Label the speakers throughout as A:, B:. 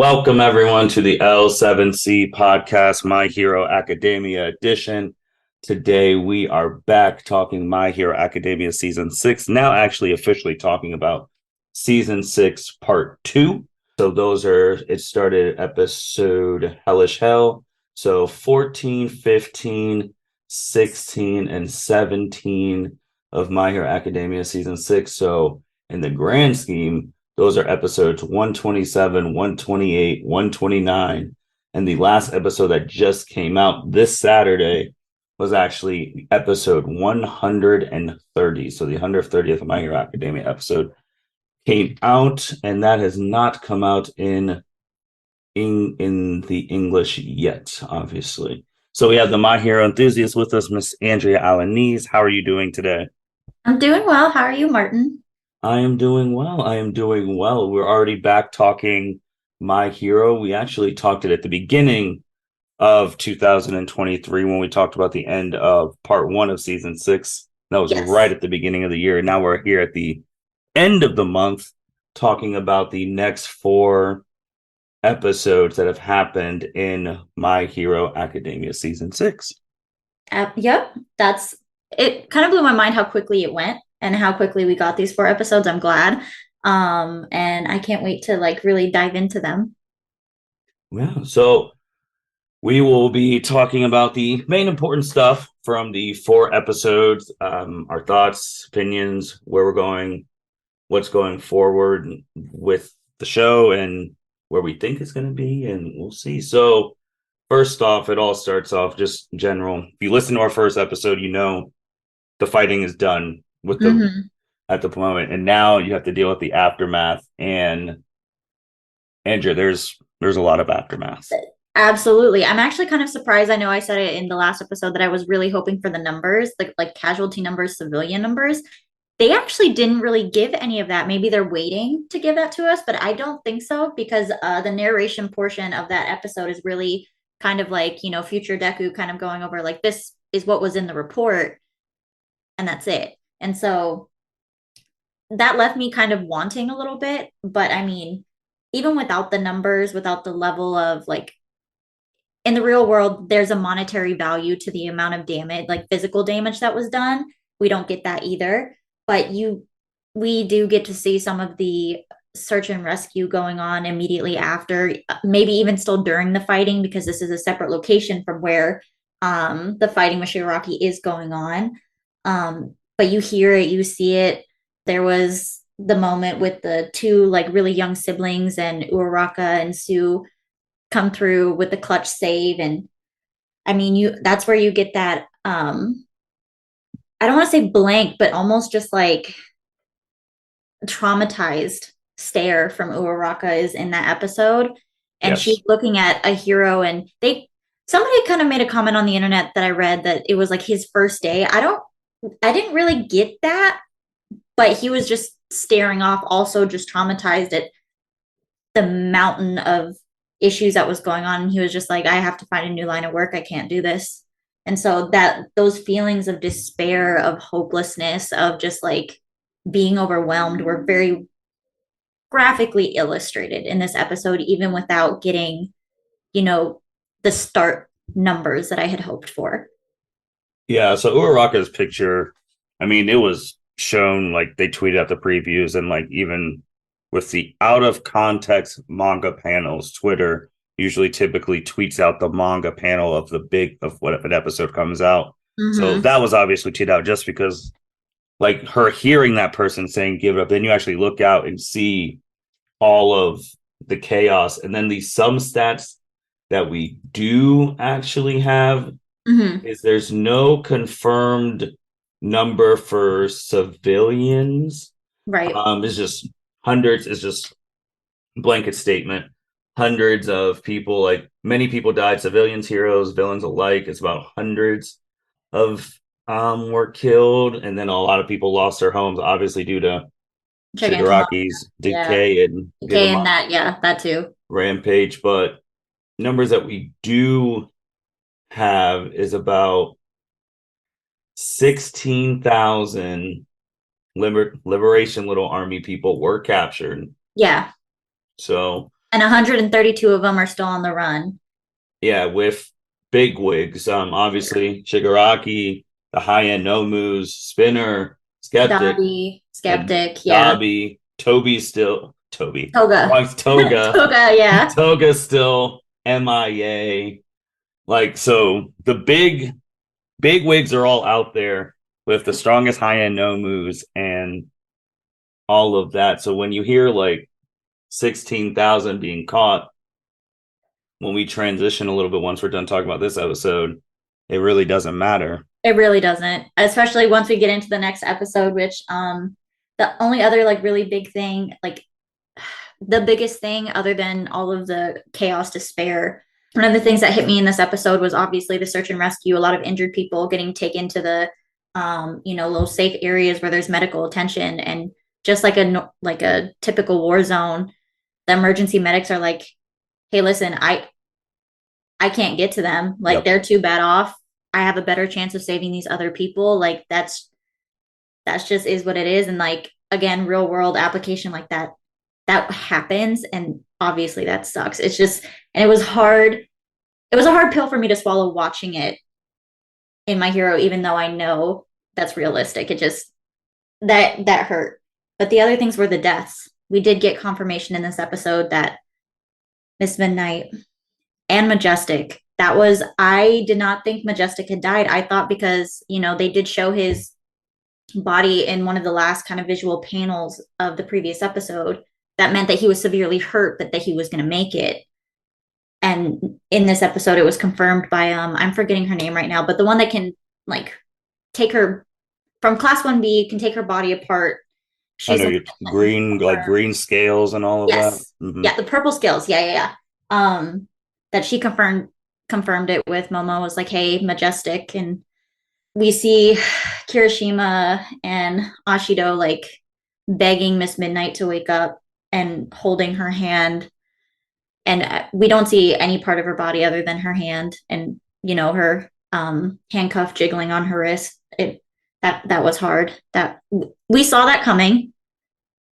A: Welcome, everyone, to the L7C podcast, My Hero Academia edition. Today, we are back talking My Hero Academia Season 6, now actually officially talking about Season 6, Part 2. So it started episode Hellish Hell. So 14, 15, 16, and 17 of My Hero Academia Season 6. So in the grand scheme, those are episodes 127, 128, 129. And the last episode that just came out this Saturday was actually episode 130. So the 130th My Hero Academia episode came out, and that has not come out in the English yet, obviously. So we have the My Hero enthusiast with us, Miss Andrea Alanis. How are you doing today?
B: I'm doing well. How are you, Martin?
A: I am doing well. We're already back talking My Hero. We actually talked it at the beginning of 2023 when we talked about the end of part one of season 6. That was right
B: Yes.
A: at the beginning of the year. Now we're here at the end of the month talking about the next 4 episodes that have happened in My Hero Academia season 6.
B: Yep. That's it. Kind of blew my mind how quickly it went and how quickly we got these 4 episodes. I'm glad. And I can't wait to really dive into them.
A: Yeah. So we will be talking about the main important stuff from the 4 episodes, our thoughts, opinions, where we're going, what's going forward with the show, and where we think it's going to be, and we'll see. So, first off, it all starts off just general. If you listen to our first episode, you know the fighting is done with the
B: Hmm.
A: at the moment, and now you have to deal with the aftermath. And Andrea, there's a lot of aftermath.
B: Absolutely. I'm actually kind of surprised. I know I said it in the last episode that I was really hoping for the numbers, like casualty numbers, civilian numbers. They actually didn't really give any of that. Maybe they're waiting to give that to us, but I don't think so because the narration portion of that episode is really kind of like, future Deku kind of going over like this is what was in the report and that's it. And so that left me kind of wanting a little bit, but I mean, even without the numbers, without the level of like in the real world, there's a monetary value to the amount of damage, like physical damage that was done. We don't get that either. But we do get to see some of the search and rescue going on immediately after, maybe even still during the fighting, because this is a separate location from where the fighting with Shigaraki is going on. But you hear it, you see it. There was the moment with the 2 like really young siblings and Uraraka and Sue come through with the clutch save. And I mean, you that's where you get that I don't want to say blank, but almost just like traumatized stare from Uraraka is in that episode. And she's
A: Yes.
B: looking at a hero, and somebody kind of made a comment on the internet that I read that it was like his first day. I didn't really get that, but he was just staring off, also just traumatized at the mountain of issues that was going on. And he was just like, I have to find a new line of work. I can't do this. And so that those feelings of despair, of hopelessness, of just like being overwhelmed were very graphically illustrated in this episode, even without getting, you know, the start numbers that I had hoped for.
A: Yeah. So Uraraka's picture, I mean, it was shown, like they tweeted out the previews, and like even with the out of context manga panels, Twitter usually typically tweets out the manga panel of the big of what if an episode comes out. So
B: Mm-hmm.
A: that was obviously tweeted out just because like her hearing that person saying give it up, then you actually look out and see all of the chaos. And then the some stats that we do actually have
B: Mm-hmm.
A: is there's no confirmed number for civilians.
B: Right.
A: It's just hundreds, it's just blanket statement. Hundreds of people, like many people died, civilians, heroes, villains alike. It's about hundreds of were killed, and then a lot of people lost their homes, obviously due to
B: Gigantomachia.
A: Shigaraki's
B: Yeah.
A: decay and
B: Okay, and that, yeah, that too.
A: rampage. But numbers that we do have is about 16,000 Liberation Little Army people were captured.
B: Yeah.
A: So
B: And 132 of them are still on the run.
A: Yeah, with big wigs. Obviously Shigaraki, the high-end Nomus, Spinner, Skeptic,
B: Dabi,
A: and
B: Skeptic, yeah.
A: Dabi. Toby's still Toby.
B: Toga.
A: Why Toga?
B: Toga, yeah.
A: Toga's still MIA. Like, so the big wigs are all out there with the strongest high-end Nomus and all of that. So when you hear like 16,000 being caught, when we transition a little bit, once we're done talking about this episode, it really doesn't matter.
B: It really doesn't, especially once we get into the next episode, which the only other like really big thing, like the biggest thing other than all of the chaos despair, one of the things that hit me in this episode was obviously the search and rescue, a lot of injured people getting taken to the little safe areas where there's medical attention. And just like a typical war zone, the emergency medics are like, hey, listen, I can't get to them. Like,
A: Yep.
B: they're too bad off. I have a better chance of saving these other people. Like, that's just is what it is. And like, again, real world application like that happens. And obviously that sucks. It's just, and it was hard. It was a hard pill for me to swallow watching it in My Hero, even though I know that's realistic. It just, that hurt. But the other things were the deaths. We did get confirmation in this episode that Miss Midnight and Majestic, I did not think Majestic had died. I thought because, they did show his body in one of the last kind of visual panels of the previous episode, that meant that he was severely hurt, but that he was going to make it. And in this episode, it was confirmed by, I'm forgetting her name right now, but the one that can like take her from class 1B, can take her body apart.
A: I know you're green, like green scales and all of that.
B: Mm-hmm. Yeah, the purple scales. Yeah. That she confirmed it with. Momo was like, hey, Majestic. And we see Kirishima and Ashido like begging Miss Midnight to wake up and holding her hand. And we don't see any part of her body other than her hand and, her handcuff jiggling on her wrist. That was hard. That we saw that coming,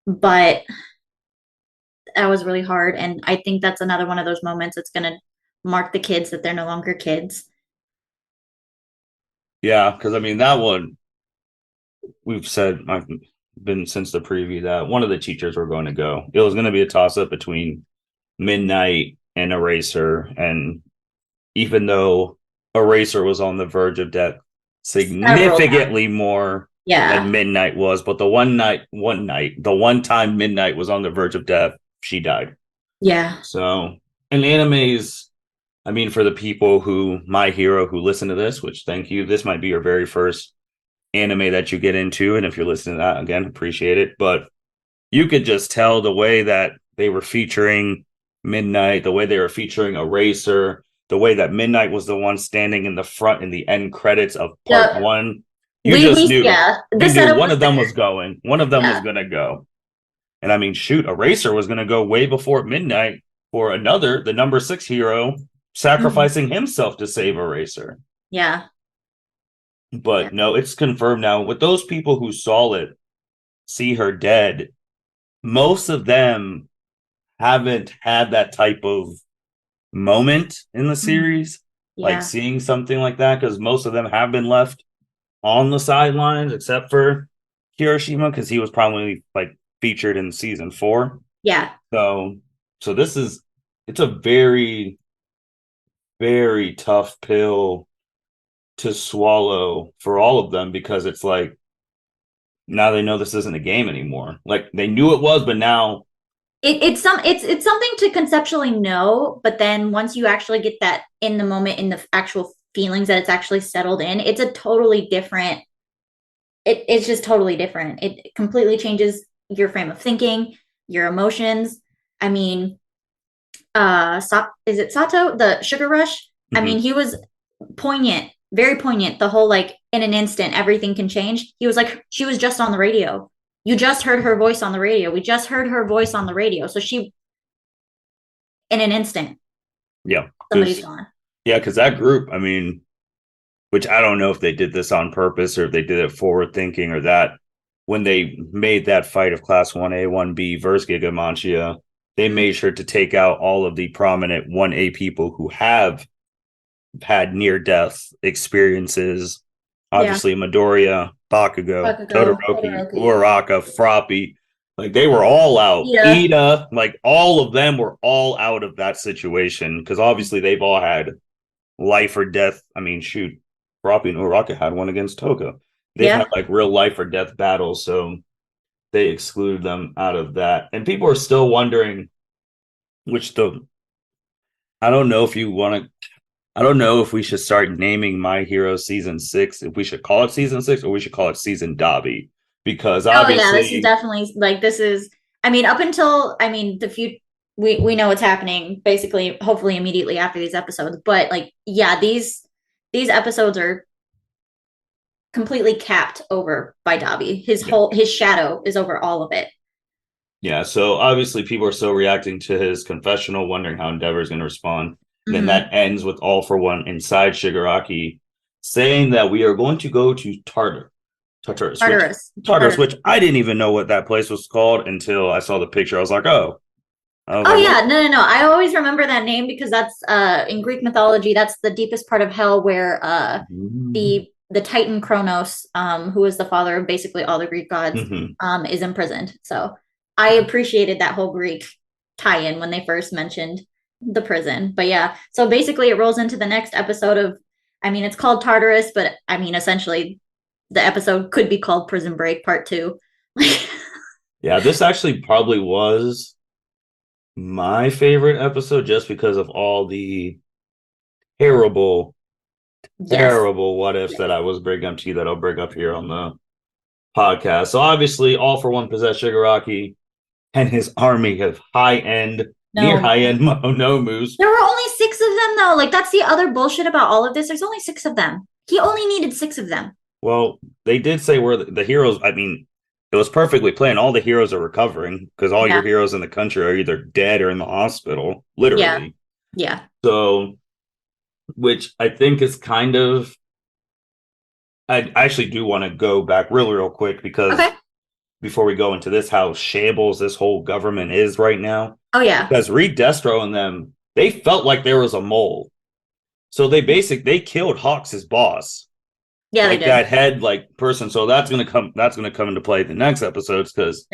B: but that was really hard. And I think that's another one of those moments that's going to mark the kids that they're no longer kids.
A: Yeah, because I mean, that one, we've said, I've been since the preview, that one of the teachers were going to go. It was going to be a toss up between Midnight and Eraser. And even though Eraser was on the verge of death significantly more than Midnight was, but the one time Midnight was on the verge of death, she died.
B: Yeah.
A: So, in animes, I mean, for the people who, My Hero, who listen to this, which thank you, this might be your very first anime that you get into. And if you're listening to that, again, appreciate it. But you could just tell the way that they were featuring Midnight, the way they were featuring Eraser, the way that Midnight was the one standing in the front in the end credits of part one. You just knew one of them was going. One of them was going to go. And I mean, shoot, Eraser was going to go way before Midnight for the number 6 hero, sacrificing himself to save Eraser.
B: Yeah.
A: But no, it's confirmed now. With those people who saw it, see her dead, most of them haven't had that type of moment in the series, like seeing something like that, because most of them have been left on the sidelines, except for Kirishima, because he was probably like featured in season 4.
B: Yeah.
A: So it's a very, very tough pill to swallow for all of them, because it's like, now they know this isn't a game anymore. Like, they knew it was, but now
B: it's something to conceptually know, but then once you actually get that in the moment, in the actual feelings that it's actually settled in, it's a totally different, it's just totally different. It completely changes your frame of thinking, your emotions. I mean, is it Sato, the Sugar Rush? Mm-hmm. I mean, he was poignant, very poignant. The whole, like, in an instant, everything can change. He was like, she was just on the radio. You just heard her voice on the radio. We just heard her voice on the radio. So she, in an instant.
A: Yeah.
B: Somebody's gone.
A: Yeah, because that group, I mean, which I don't know if they did this on purpose or if they did it forward thinking, or that when they made that fight of Class 1A, 1B versus Giga Mantia, they made sure to take out all of the prominent 1A people who have had near-death experiences. Obviously, Midoriya, Bakugo, Todoroki, Uraraka, Froppy. Like, they were all out. Ida, like, all of them were all out of that situation because obviously they've all had life or death. I mean, shoot, Froppy and Uraraka had one against Toga. They've had, like, real life or death battles, so they excluded them out of that. And people are still wondering I don't know if you want to. I don't know if we should start naming My Hero Season 6, if we should call it Season 6 or we should call it Season Dabi. Because obviously...
B: this is definitely, like, this is... I mean, up until... I mean, the future... We know what's happening, basically, hopefully immediately after these episodes. But, like, yeah, these episodes are completely capped over by Dabi. His shadow is over all of it.
A: Yeah, so obviously people are still reacting to his confessional, wondering how Endeavor is going to respond. Then that ends with All for One inside Shigaraki saying that we are going to go to Tartarus, which I didn't even know what that place was called until I saw the picture. I was like, no.
B: I always remember that name because that's in Greek mythology, that's the deepest part of hell where the Titan Kronos, who is the father of basically all the Greek gods, is imprisoned. So I appreciated that whole Greek tie-in when they first mentioned the prison. But yeah, so basically it rolls into the next episode of, I mean, it's called Tartarus, but I mean, essentially the episode could be called Prison Break Part 2.
A: Yeah, this actually probably was my favorite episode just because of all the terrible what ifs that I was bringing up to you that I'll bring up here on the podcast. So obviously All for One possessed Shigaraki and his army of near high-end Monomus.
B: There were only 6 of them, though. Like, that's the other bullshit about all of this. There's only 6 of them. He only needed 6 of them.
A: Well, they did say where the heroes, I mean, it was perfectly planned. All the heroes are recovering because all your heroes in the country are either dead or in the hospital, literally.
B: Yeah.
A: So, which I think is kind of... I actually do want to go back real quick because before we go into this, how shambles this whole government is right now.
B: Oh, yeah.
A: Because Reed, Destro, and them, they felt like there was a mole. So they killed Hawks' boss.
B: Yeah,
A: like
B: they did.
A: That head person. So that's gonna come into play in the next episodes because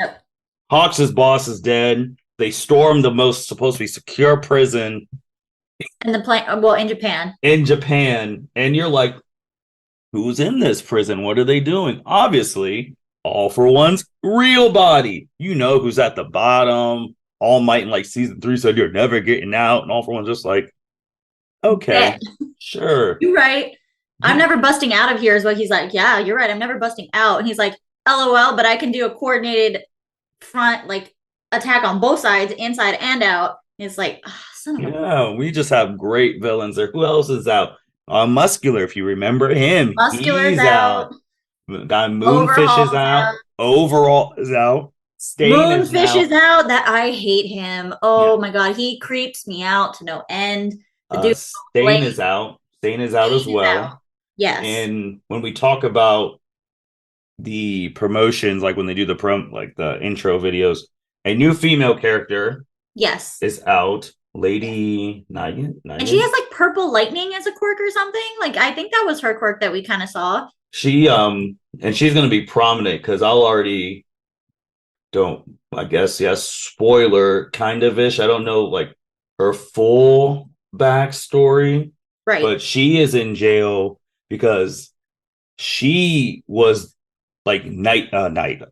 A: Hawks' boss is dead. They stormed the most supposed to be secure prison.
B: In Japan.
A: In Japan. And you're like, who's in this prison? What are they doing? Obviously, All for One's real body. You know who's at the bottom. All Might in like season 3 said you're never getting out, and All for One's just like, okay, sure.
B: You're right. I'm never busting out of here is what he's like. Yeah, you're right. I'm never busting out. And he's like, LOL, but I can do a coordinated front like attack on both sides, inside and out. And it's like, son of
A: a... we just have great villains there. Who else is out? Muscular, if you remember him.
B: Muscular's out.
A: Guy Moonfish is out. Overall is out.
B: Moonfish is out. That I hate him. Oh my god, he creeps me out to no end.
A: Stain is out. Stain is out as well.
B: Yes.
A: And when we talk about the promotions, like when they do the intro videos, a new female character is out. Lady Nyan.
B: And she has like purple lightning as a quirk or something. Like I think that was her quirk that we kind of saw.
A: She and she's gonna be prominent because spoiler kind of ish. I don't know like her full backstory.
B: Right.
A: But she is in jail because she was like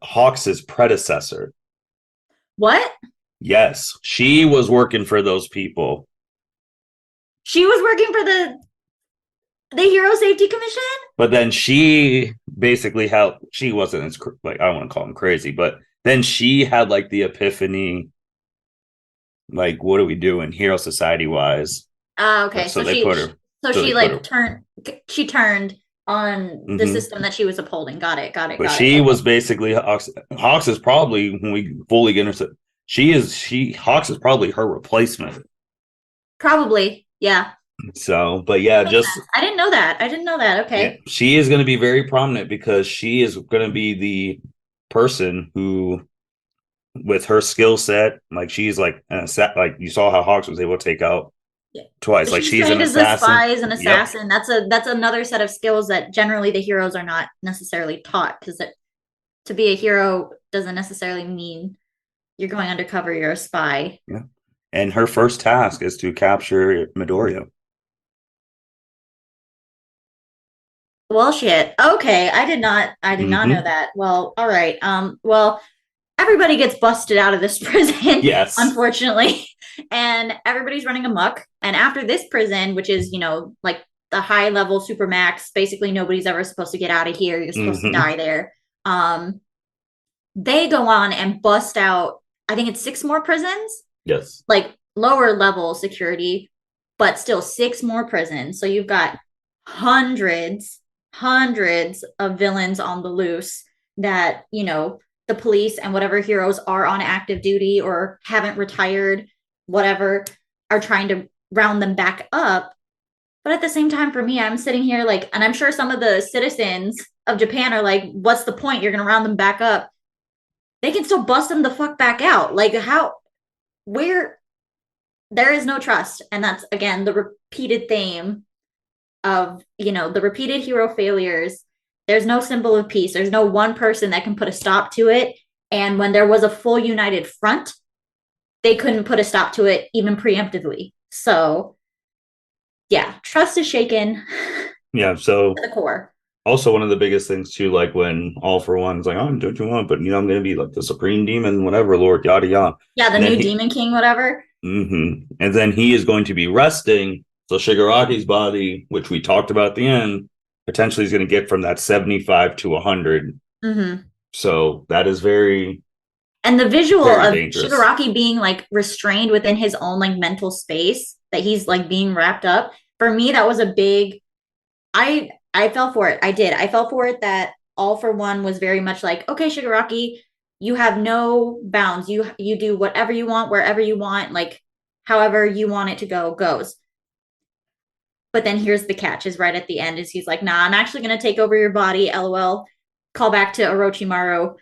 A: Hawks' predecessor.
B: What?
A: Yes, she was working for those people.
B: She was working for the Hero Safety Commission?
A: But then she basically she wasn't as like, I don't want to call him crazy, but then she had like the epiphany, like, what are we doing Hero Society wise?
B: Okay. So they put her. So she turned on the system that she was upholding. Got it.
A: But she was basically Hawks is probably, when we fully get into Hawks is probably her replacement.
B: Probably, yeah.
A: So, but yeah,
B: I didn't know that. Okay.
A: Yeah, she is going to be very prominent because she is going to be the person who with her skill set, like she's like like you saw how Hawks was able to take out twice. Like
B: She's
A: she's an
B: trained as a
A: assassin.
B: spy, as an
A: Yep.
B: assassin. That's another set of skills that generally the heroes are not necessarily taught, because to be a hero doesn't necessarily mean you're going undercover, you're a spy.
A: Yeah. And her first task is to capture Midoriya.
B: Well, shit. Okay, I did not know that. Well, all right. Well, everybody gets busted out of this prison,
A: Yes.
B: unfortunately, and everybody's running amok. And after this prison, which is, like the high level supermax, basically nobody's ever supposed to get out of here. You're supposed to die there. Um, they go on and bust out, I think it's 6 more prisons,
A: Yes.
B: like lower level security, but still 6 more prisons. So you've got hundreds of villains on the loose that, the police and whatever heroes are on active duty or haven't retired, whatever, are trying to round them back up. But at the same time, for me, I'm sitting here like, and I'm sure some of the citizens of Japan are like, what's the point? You're going to round them back up. They can still bust them the fuck back out. Like, where there is no trust. And that's, again, the repeated theme of, the repeated hero failures. There's no symbol of peace. There's no one person that can put a stop to it. And when there was a full united front, they couldn't put a stop to it even preemptively. So, yeah, trust is shaken.
A: Yeah. So
B: to the core.
A: also one of the biggest things too, like when All for One's like, oh, don't you want? But I'm going to be like the supreme demon, whatever, Lord, yada yada.
B: Yeah, the new Demon King, whatever.
A: And then he is going to be resting. So Shigaraki's body, which we talked about at the end, potentially is going to get from that 75 to 100. So that is very.
B: And the visual of
A: dangerous.
B: Shigaraki being like restrained within his own like mental space, that he's like being wrapped up. For me, that was a big. I fell for it. I did. I fell for it that All for One was very much like, okay, Shigaraki, you have no bounds. You do whatever you want, wherever you want, like however you want it to go goes. But then here's the catch: is right at the end is he's like, nah, I'm actually gonna take over your body. LOL. Call back to Orochimaru.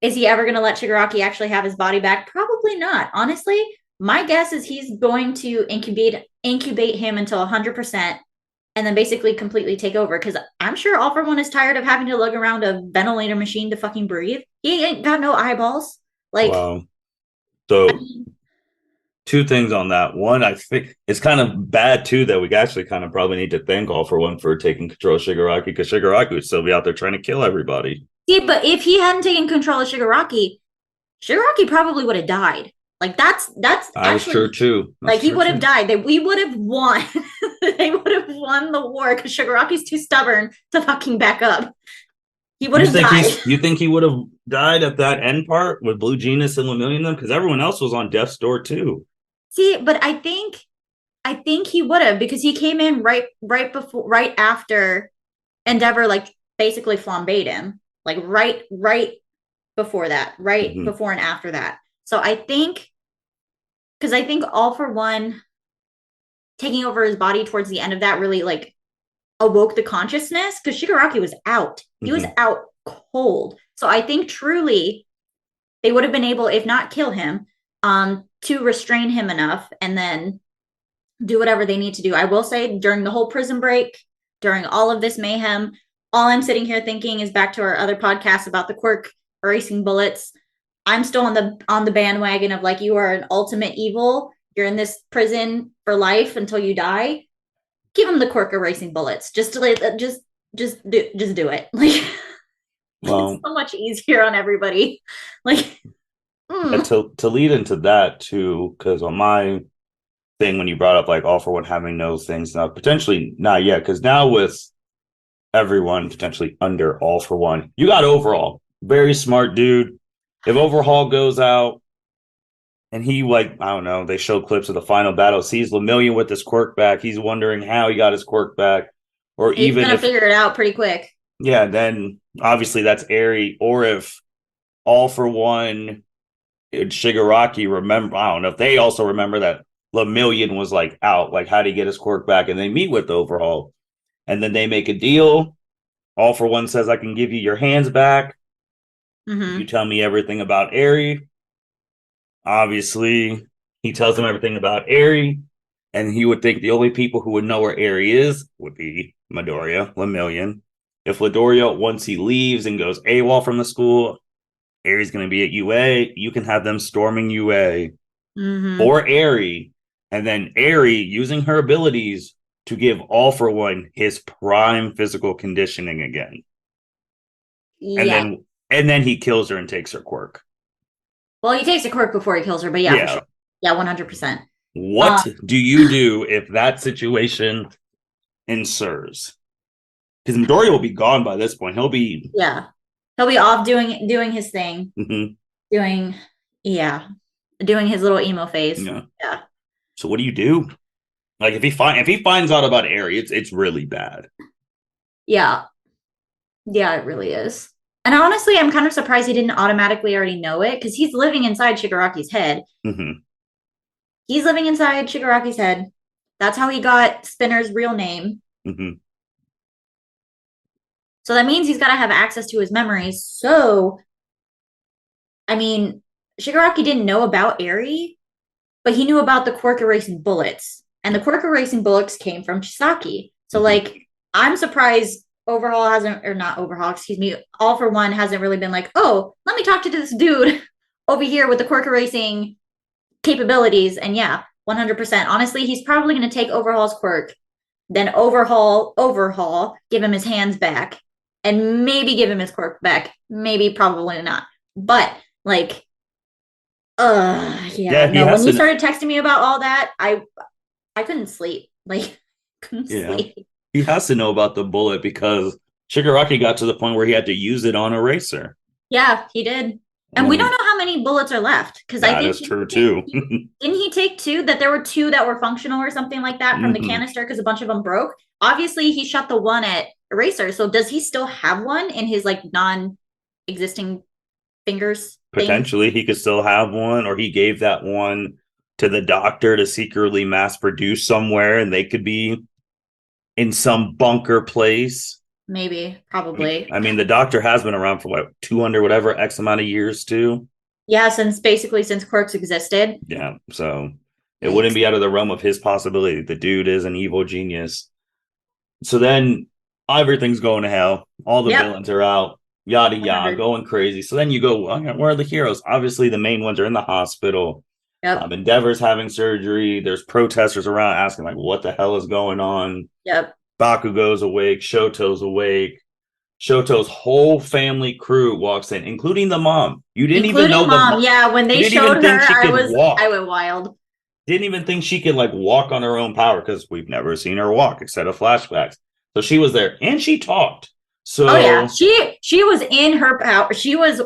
B: Is he ever gonna let Shigaraki actually have his body back? Probably not. Honestly, my guess is he's going to incubate him until 100%. And then basically completely take over, because I'm sure All for One is tired of having to lug around a ventilator machine to fucking breathe. He ain't got no eyeballs. Like,
A: wow. So, 2 things on that. One, I think it's kind of bad too that we actually kind of probably need to thank All for One for taking control of Shigaraki, because Shigaraki would still be out there trying to kill everybody.
B: See, but if he hadn't taken control of Shigaraki probably would have died. Like that's
A: actually true too.
B: Like he would have died. We would have won. They would have won the war because Shigaraki's too stubborn to fucking back up. He would have died.
A: You think he would have died at that end part with Blue Genius and Lemillion them? Because everyone else was on death's door too.
B: See, but I think he would have, because he came in right after Endeavor like basically flambéed him. Like right before that, before and after that. So I think All for One taking over his body towards the end of that really like awoke the consciousness, because Shigaraki was out. He was out cold. So I think truly they would have been able, if not kill him, to restrain him enough and then do whatever they need to do. I will say, during the whole prison break, during all of this mayhem, all I'm sitting here thinking is back to our other podcast about the quirk erasing bullets. I'm still on the bandwagon of like, you are an ultimate evil. You're in this prison for life until you die. Give him the quirk erasing bullets. Just do it. Like, well, it's so much easier on everybody. Like,
A: to lead into that too, because on my thing, when you brought up like All for One having those things, now potentially not yet, because now with everyone potentially under All for One, you got Overhaul, very smart dude. If Overhaul goes out and he, like, I don't know, they show clips of the final battle, sees Lemillion with his quirk back, he's wondering how he got his quirk back, or
B: he's even gonna figure it out pretty quick.
A: Yeah, then obviously that's Eri. Or if All for One, Shigaraki remember, I don't know if they also remember that Lemillion was like out, like how do he get his quirk back, and they meet with Overhaul, and then they make a deal. All for One says, I can give you your hands back. You tell me everything about Eri. Obviously, he tells him everything about Eri, and he would think the only people who would know where Eri is would be Midoriya, Lemillion. If Midoriya, once he leaves and goes AWOL from the school, Eri's going to be at UA. You can have them storming UA
B: Mm-hmm.
A: or Eri, and then Eri using her abilities to give All for One his prime physical conditioning again, and
B: Yeah.
A: then he kills her and takes her quirk.
B: Well, he takes a quirk before he kills her, but yeah, for
A: Yeah.
B: sure. Yeah, 100%.
A: What do you do if that situation ensues? Because Midoriya will be gone by this point. He'll be
B: Yeah. He'll be off doing his thing.
A: mhm,
B: Doing yeah. Doing his little emo phase.
A: yeah.
B: Yeah.
A: So what do you do? Like if he finds out about Eri, it's really bad.
B: Yeah. Yeah, it really is. And honestly, I'm kind of surprised he didn't automatically already know it because he's living inside Shigaraki's head.
A: Hmm.
B: He's living inside Shigaraki's head. That's how he got Spinner's real name.
A: Hmm.
B: So that means he's got to have access to his memories. So, I mean, Shigaraki didn't know about Eri, but he knew about the quirk erasing bullets. And the quirk erasing bullets came from Chisaki. So,
A: Hmm.
B: like, I'm surprised Overhaul hasn't, or not Overhaul, excuse me, All for One hasn't really been like, oh, let me talk to this dude over here with the quirk erasing capabilities. And yeah, 100%. Honestly, he's probably going to take Overhaul's quirk, then overhaul, give him his hands back, and maybe give him his quirk back. Maybe, probably not. But, like,
A: Yeah,
B: yeah,
A: he
B: no. When
A: has
B: you
A: to.
B: started texting me about all that, I couldn't sleep. Like, couldn't
A: Yeah,
B: sleep.
A: he has to know about the bullet because Shigaraki got to the point where he had to use it on Eraser,
B: Yeah, he did. And we don't
A: and
B: know how many bullets are left because I
A: that
B: think
A: is true too.
B: didn't he take two? That there were two that were functional or something like that from the
A: Hmm.
B: canister because a bunch of them broke. Obviously, he shot the one at Eraser. So does he still have one in his like non-existing fingers thing?
A: Potentially, he could still have one, or he gave that one to the doctor to secretly mass produce somewhere, and they could be in some bunker place.
B: Maybe,
A: I mean,
B: probably.
A: I mean, the doctor has been around for what 200 whatever X amount of years too.
B: Yeah, since Quirks existed.
A: Yeah, so it wouldn't
B: Yikes.
A: be out of the realm of his possibility. The dude is an evil genius. So then everything's going to hell. All the
B: Yep.
A: villains are out. Yada yada,
B: 100.
A: going crazy. So then you go, okay, where are the heroes? Obviously, the main ones are in the hospital.
B: Yep.
A: Endeavor's having surgery. There's protesters around asking like, what the hell is going on?
B: Yep.
A: Bakugo's awake. Shoto's awake. Shoto's whole family crew walks in, including the mom. You didn't even
B: Including
A: know the
B: mom.
A: mom.
B: Yeah, when
A: You
B: they
A: didn't even
B: showed her,
A: think she could
B: I
A: walk.
B: went wild.
A: Didn't even think she could like walk on her own power because we've never seen her walk except of flashbacks. So she was there and she talked.
B: Oh yeah,
A: So
B: she was in her power. She was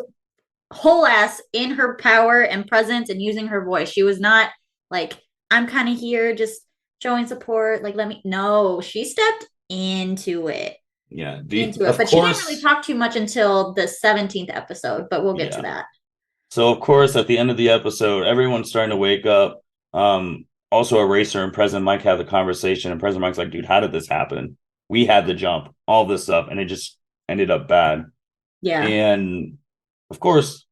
B: whole ass in her power and presence and using her voice. She was not like I'm kind of here just showing support. Like let me. No, she stepped into it,
A: yeah,
B: into it.
A: of
B: But she didn't really
A: course,
B: talk too much until the 17th episode. But we'll get to
A: yeah.
B: that.
A: So of course, at the end of the episode, everyone's starting to wake up. Also, Eraser and President Mike have the conversation, and President Mike's like, "Dude, how did this happen? We had the jump, all this stuff, and it just ended up bad."
B: Yeah,
A: And of course,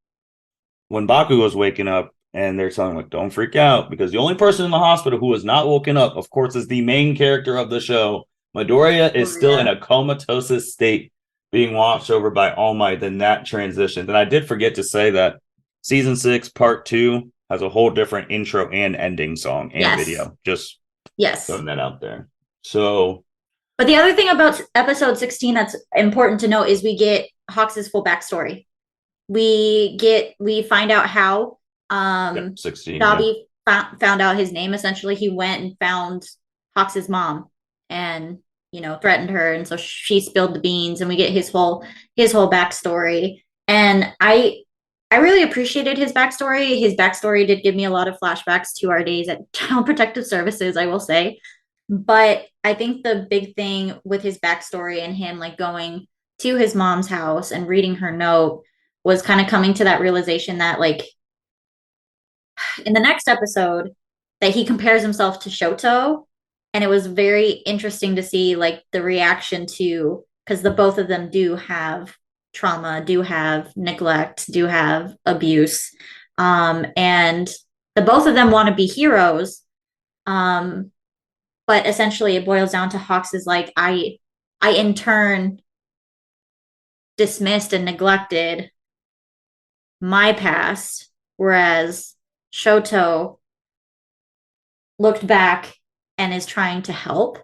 A: when Baku was waking up, and they're telling him, like, "Don't freak out," because the only person in the hospital who was not woken up, of course, is the main character of the show. Midoriya is still in
B: Maria.
A: a comatose state, being watched over by All Might. Then that transition. And I did forget to say that season 6, part 2, has a whole different intro and ending song and
B: Yes,
A: video. Just
B: yes.
A: throwing that out there. So
B: But the other thing about episode 16 that's important to note is we get Hawks's full backstory. We find out how
A: yeah, 16, yeah.
B: Dabi found out his name. Essentially, he went and found Hawks's mom and threatened her, and so she spilled the beans, and we get his whole backstory. And I really appreciated his backstory. His backstory did give me a lot of flashbacks to our days at Child Protective Services, I will say. But I think the big thing with his backstory and him like going to his mom's house and reading her note was kind of coming to that realization that like in the next episode that he compares himself to Shoto, and it was very interesting to see like the reaction to because the both of them do have trauma, do have neglect, do have abuse. And the both of them want to be heroes. But essentially it boils down to Hawks is like, I in turn dismissed and neglected my past, whereas Shoto looked back and is trying to help.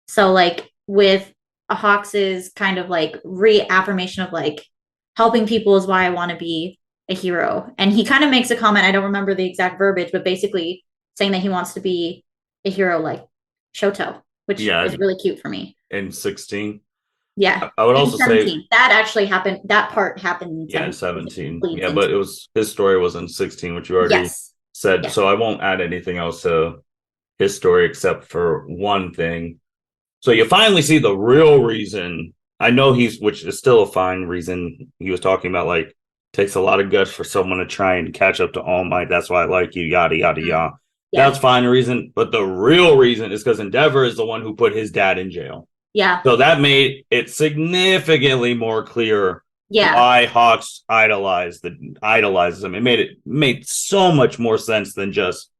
B: So like with Hawks's kind of like reaffirmation of like helping people is why I want to be a hero. And he kind of makes a comment, I don't remember the exact verbiage, but basically saying that he wants to be a hero like Shoto, which is really cute for me.
A: In 16.
B: Yeah.
A: I would also
B: 17.
A: say
B: that actually happened. That part happened
A: in 17. Yeah, but it was his story was in 16, which you already said.
B: Yes.
A: So I won't add anything else to his story except for one thing. So you finally see the real reason. I know which is still a fine reason. He was talking about like takes a lot of guts for someone to try and catch up to All Might. That's why I like you, yada yada yada. Yeah. That's fine reason, but the real reason is because Endeavor is the one who put his dad in jail.
B: Yeah.
A: So that made it significantly more clear why Hawks idolizes him. It made so much more sense than just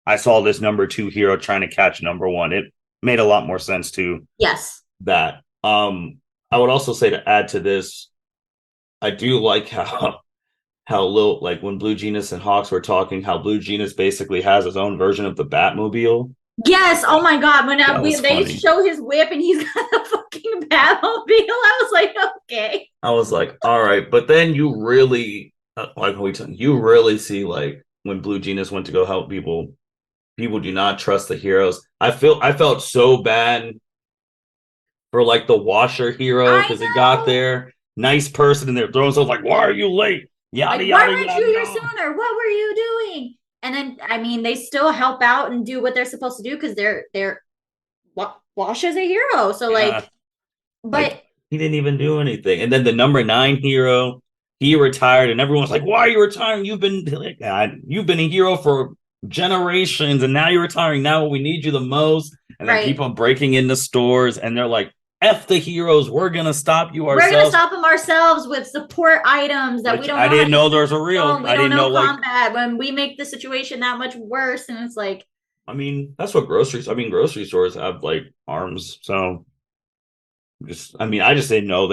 A: I saw this number 2 hero trying to catch number 1. It made a lot more sense to that. I would also say to add to this, I do like how little like when Blue Genius and Hawks were talking, how Blue Genius basically has his own version of the Batmobile.
B: Yes. Oh my God. When they show his whip and he's got a fucking Batmobile, I was like, okay.
A: I was like, all right. But then you really, you really see like when Blue Genius went to go help people do not trust the heroes. I felt so bad for like the washer hero because he got there, nice person, and they're throwing stuff like, why are you late? Yada,
B: like,
A: yada,
B: why weren't you here sooner? What were you doing? And then, I mean, they still help out and do what they're supposed to do because they're Wash is a hero. So like, but
A: like, he didn't even do anything. And then the number 9 hero, he retired, and everyone's like, "Why are you retiring? You've been a hero for generations, and now you're retiring. Now we need you the most." And then people breaking into stores, and they're like, F the heroes, we're gonna stop you ourselves.
B: We're gonna stop them ourselves with support items that we don't know.
A: I didn't know there's a real.
B: I didn't know combat when we make the situation that much worse, and it's like.
A: I mean, that's what grocery stores have like arms. So, I just didn't know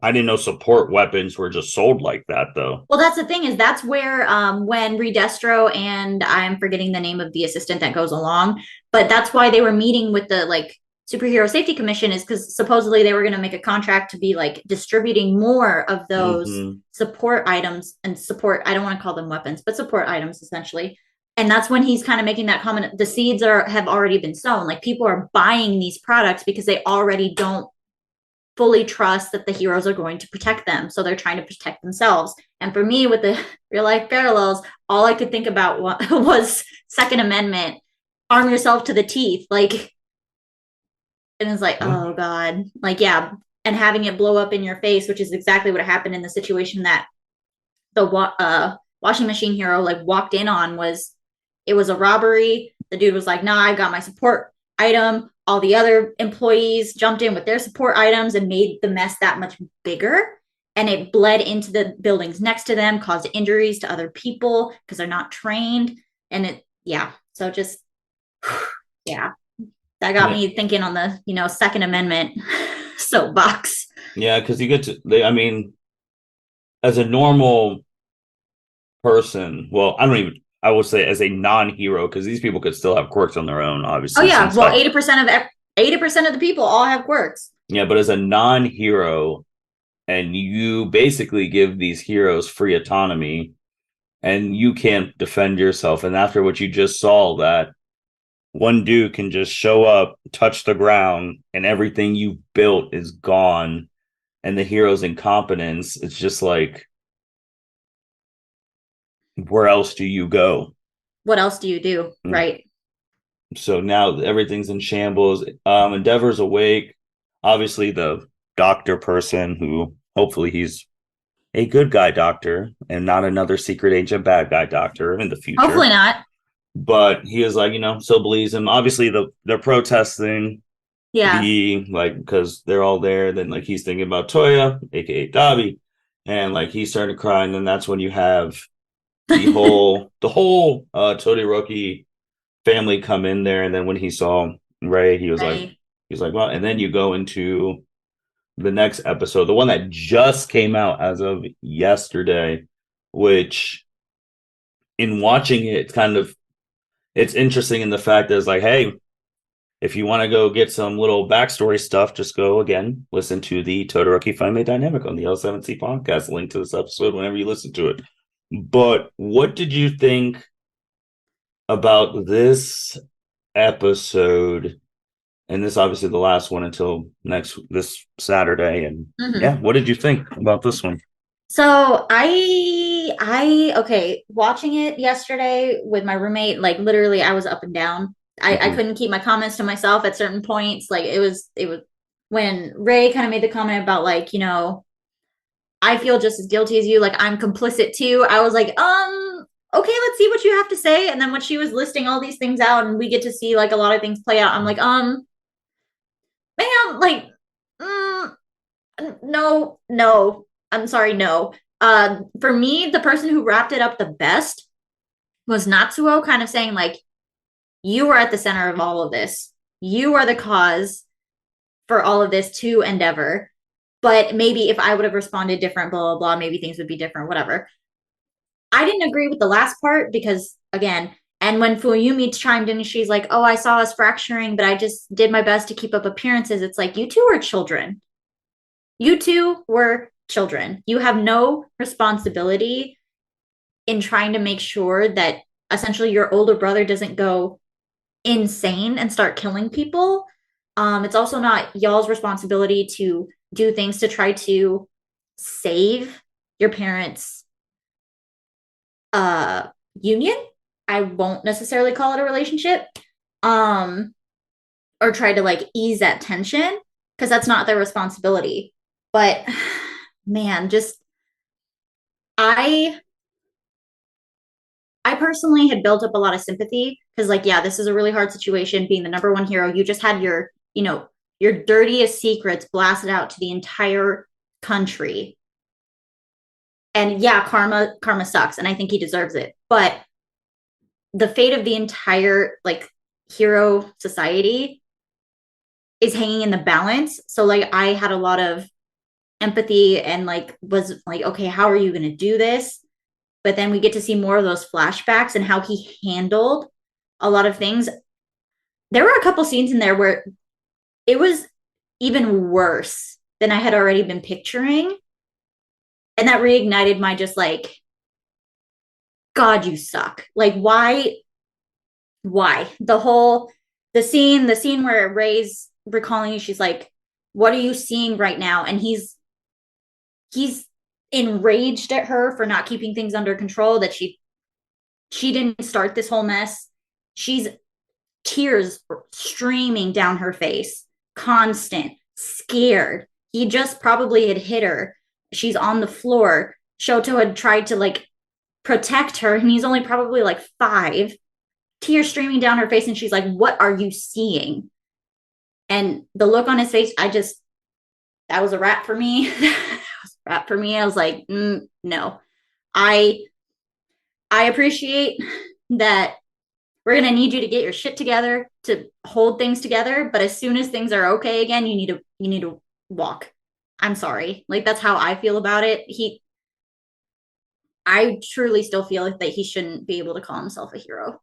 A: I didn't know support weapons were just sold like that, though.
B: Well, that's the thing is that's where when Redestro and I'm forgetting the name of the assistant that goes along, but that's why they were meeting with the like Superhero Safety Commission is because supposedly they were going to make a contract to be like distributing more of those support items and support. I don't want to call them weapons, but support items essentially. And that's when he's kind of making that comment. The seeds have already been sown. Like people are buying these products because they already don't fully trust that the heroes are going to protect them. So they're trying to protect themselves. And for me, with the real life parallels, all I could think about was Second Amendment, arm yourself to the teeth. Like, and it's like, oh God, like, yeah. And having it blow up in your face, which is exactly what happened in the situation that the washing machine hero like walked in on it was a robbery. The dude was like, nah, I got my support item. All the other employees jumped in with their support items and made the mess that much bigger. And it bled into the buildings next to them, caused injuries to other people because they're not trained. And so just, yeah, that got me thinking on the, Second Amendment soapbox.
A: Yeah, because you get to, as a normal person, well, I would say as a non-hero, because these people could still have quirks on their own, obviously.
B: Oh yeah, well, 80% of the people all have quirks.
A: Yeah, but as a non-hero, and you basically give these heroes free autonomy, and you can't defend yourself, and after what you just saw, that one dude can just show up, touch the ground, and everything you built is gone, and the hero's incompetence, it's just like, where else do you go?
B: What else do you do? Right.
A: So now everything's in shambles. Endeavor's awake. Obviously, the doctor person who hopefully he's a good guy doctor and not another secret agent bad guy doctor in the future.
B: Hopefully not.
A: But he is like, still believes him. Obviously, they're protesting.
B: Yeah.
A: Because they're all there. Then like he's thinking about Toya, aka Dabi, and like he's starting to cry. And then that's when you have the whole Todorki family come in there, and then when he saw Ray,
B: Right.
A: he was like, well, and then you go into the next episode, the one that just came out as of yesterday, which in watching it, it's interesting in the fact that it's like, hey, if you want to go get some little backstory stuff, just go again, listen to the Todorki Family Dynamic on the L7C podcast, link to this episode whenever you listen to it. But what did you think about this episode? And this obviously the last one until this Saturday. And
B: Mhm.
A: yeah, what did you think about this one?
B: So okay, watching it yesterday with my roommate, like literally I was up and down. I
A: Mm-hmm.
B: couldn't keep my comments to myself at certain points. Like it was when Ray kind of made the comment about like, I feel just as guilty as you, like I'm complicit too. I was like, okay, let's see what you have to say. And then when she was listing all these things out and we get to see like a lot of things play out, I'm like, ma'am, like, mm, no, no. I'm sorry, no. For me, the person who wrapped it up the best was Natsuo, kind of saying like, you are at the center of all of this. You are the cause for all of this to endeavor. But maybe if I would have responded different, blah, blah, blah, maybe things would be different, whatever. I didn't agree with the last part because, again, and when Fuyumi chimed in, she's like, oh, I saw us fracturing, but I just did my best to keep up appearances. It's like, you two are children. You two were children. You have no responsibility in trying to make sure that essentially your older brother doesn't go insane and start killing people. It's also not y'all's responsibility to do things to try to save your parents' uh union. I won't necessarily call it a relationship. Um, or try to like ease that tension because that's not their responsibility. But man, just I I personally had built up a lot of sympathy because, like, yeah, this is a really hard situation. Being the number one hero, you just had your dirtiest secrets blasted out to the entire country. And yeah, karma sucks, and I think he deserves it. But the fate of the entire like hero society is hanging in the balance. So like, I had a lot of empathy and like was like, okay, how are you going to do this? But then we get to see more of those flashbacks and how he handled a lot of things. There were a couple scenes in there where it was even worse than I had already been picturing. And that reignited my just like, God, you suck. Like, why? Why? The scene where Ray's recalling you, she's like, what are you seeing right now? And he's enraged at her for not keeping things under control, that she didn't start this whole mess. She's tears streaming down her face, constant, scared. He just probably had hit her. She's on the floor. Shoto had tried to like protect her, and he's only probably like 5. Tears streaming down her face, and she's like, what are you seeing? And the look on his face, that was a wrap for me. That was a wrap for me. I was like, no. I I appreciate that we're going to need you to get your shit together to hold things together, but as soon as things are okay again, you need to walk. I'm sorry. Like, that's how I feel about it. I truly still feel like that he shouldn't be able to call himself a hero,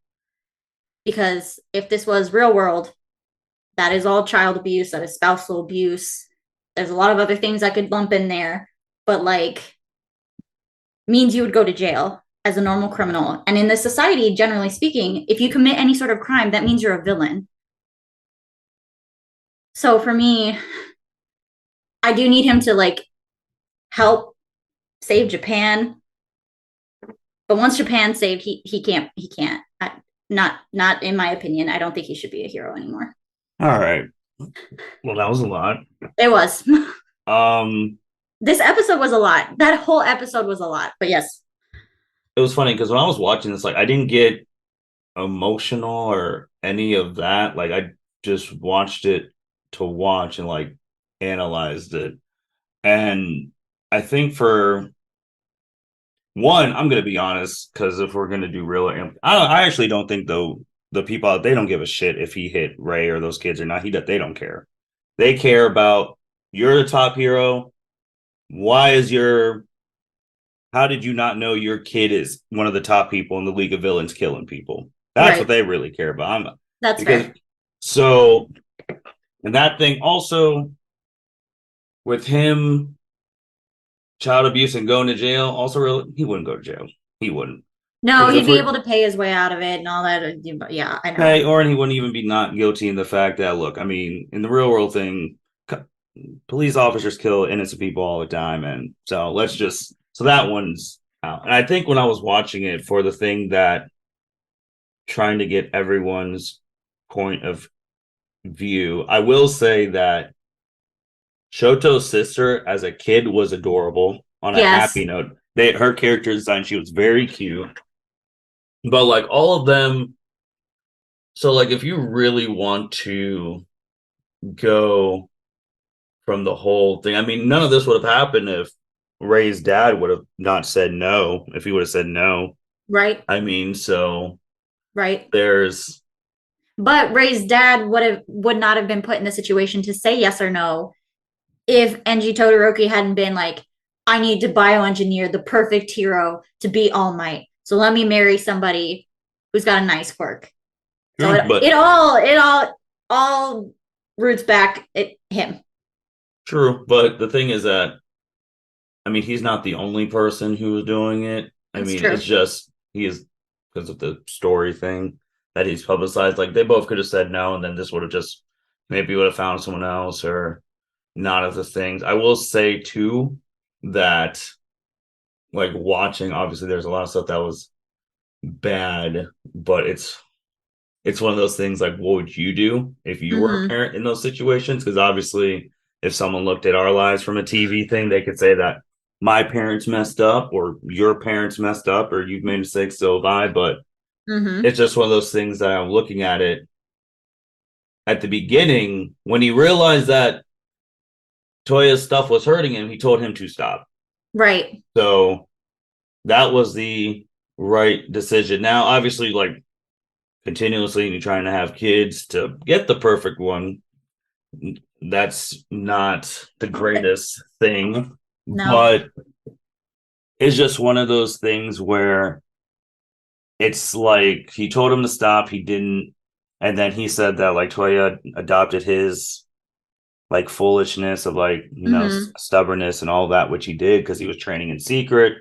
B: because if this was real world, that is all child abuse, that is spousal abuse. There's a lot of other things I could lump in there, but like, means you would go to jail as a normal criminal. And in this society, generally speaking, if you commit any sort of crime, that means you're a villain. So for me, I do need him to like help save Japan. But once Japan's saved, he can't. Not in my opinion. I don't think he should be a hero anymore.
A: All right. Well, that was a lot.
B: It was.
A: Um,
B: This episode was a lot. That whole episode was a lot. But yes.
A: it was funny because when I was watching this, like I didn't get emotional or any of that. Like I just watched it to watch and like analyzed it. And I think for one, I'm gonna be honest, because if we're gonna do real, I actually don't think though the people out they don't give a shit if he hit Ray or those kids or not. They don't care. They care about you're the top hero. Why is your how did you not know your kid is one of the top people in the League of Villains killing people? That's what
B: Right.
A: they really care about.
B: That's
A: Because
B: fair.
A: so and that thing also with him child abuse and going to jail also really he wouldn't go to jail. He wouldn't.
B: No,
A: Because
B: he'd
A: if
B: be
A: we're
B: able to pay his way out of it and all that. Yeah, I know.
A: okay, or he wouldn't even be not guilty in the fact that look, I mean, in the real world thing, police officers kill innocent people all the time, and so let's just so that one's out. And I think when I was watching it for the thing that trying to get everyone's point of view, I will say that Shoto's sister as a kid was adorable. On a
B: Yes.
A: happy note, her character design she was very cute, but like all of them. So like if you really want to go from the whole thing. I mean, none of this would have happened if Ray's dad would have not said no, if he would have said no.
B: Right.
A: I mean, so
B: Right.
A: there's
B: But Ray's dad would not have been put in the situation to say yes or no if Enji Todoroki hadn't been like, I need to bioengineer the perfect hero to beat All Might. So let me marry somebody who's got a nice quirk. So
A: true, but
B: it all roots back at him.
A: true. But the thing is that I mean, he's not the only person who was doing it. I
B: That's
A: mean, it's
B: true.
A: just he is because of the story thing that he's publicized. Like they both could have said no, and then this would have just maybe would have found someone else or not of the things. I will say too that like watching, obviously there's a lot of stuff that was bad, but it's one of those things like what would you do if you were a
B: Mm-hmm.
A: parent in those situations? Because obviously if someone looked at our lives from a TV thing, they could say that my parents messed up or your parents messed up or you've made mistakes, so have I. But
B: Mm-hmm.
A: it's just one of those things that I'm looking at it at the beginning when he realized that Toya's stuff was hurting him, he told him to stop.
B: Right.
A: So that was the right decision. Now, obviously, like continuously you're trying to have kids to get the perfect one. That's not the greatest thing,
B: No.
A: but it's just one of those things where it's like he told him to stop, he didn't, and then he said that like Toya adopted his like foolishness of like
B: Mm-hmm.
A: stubbornness and all that, which he did because he was training in secret.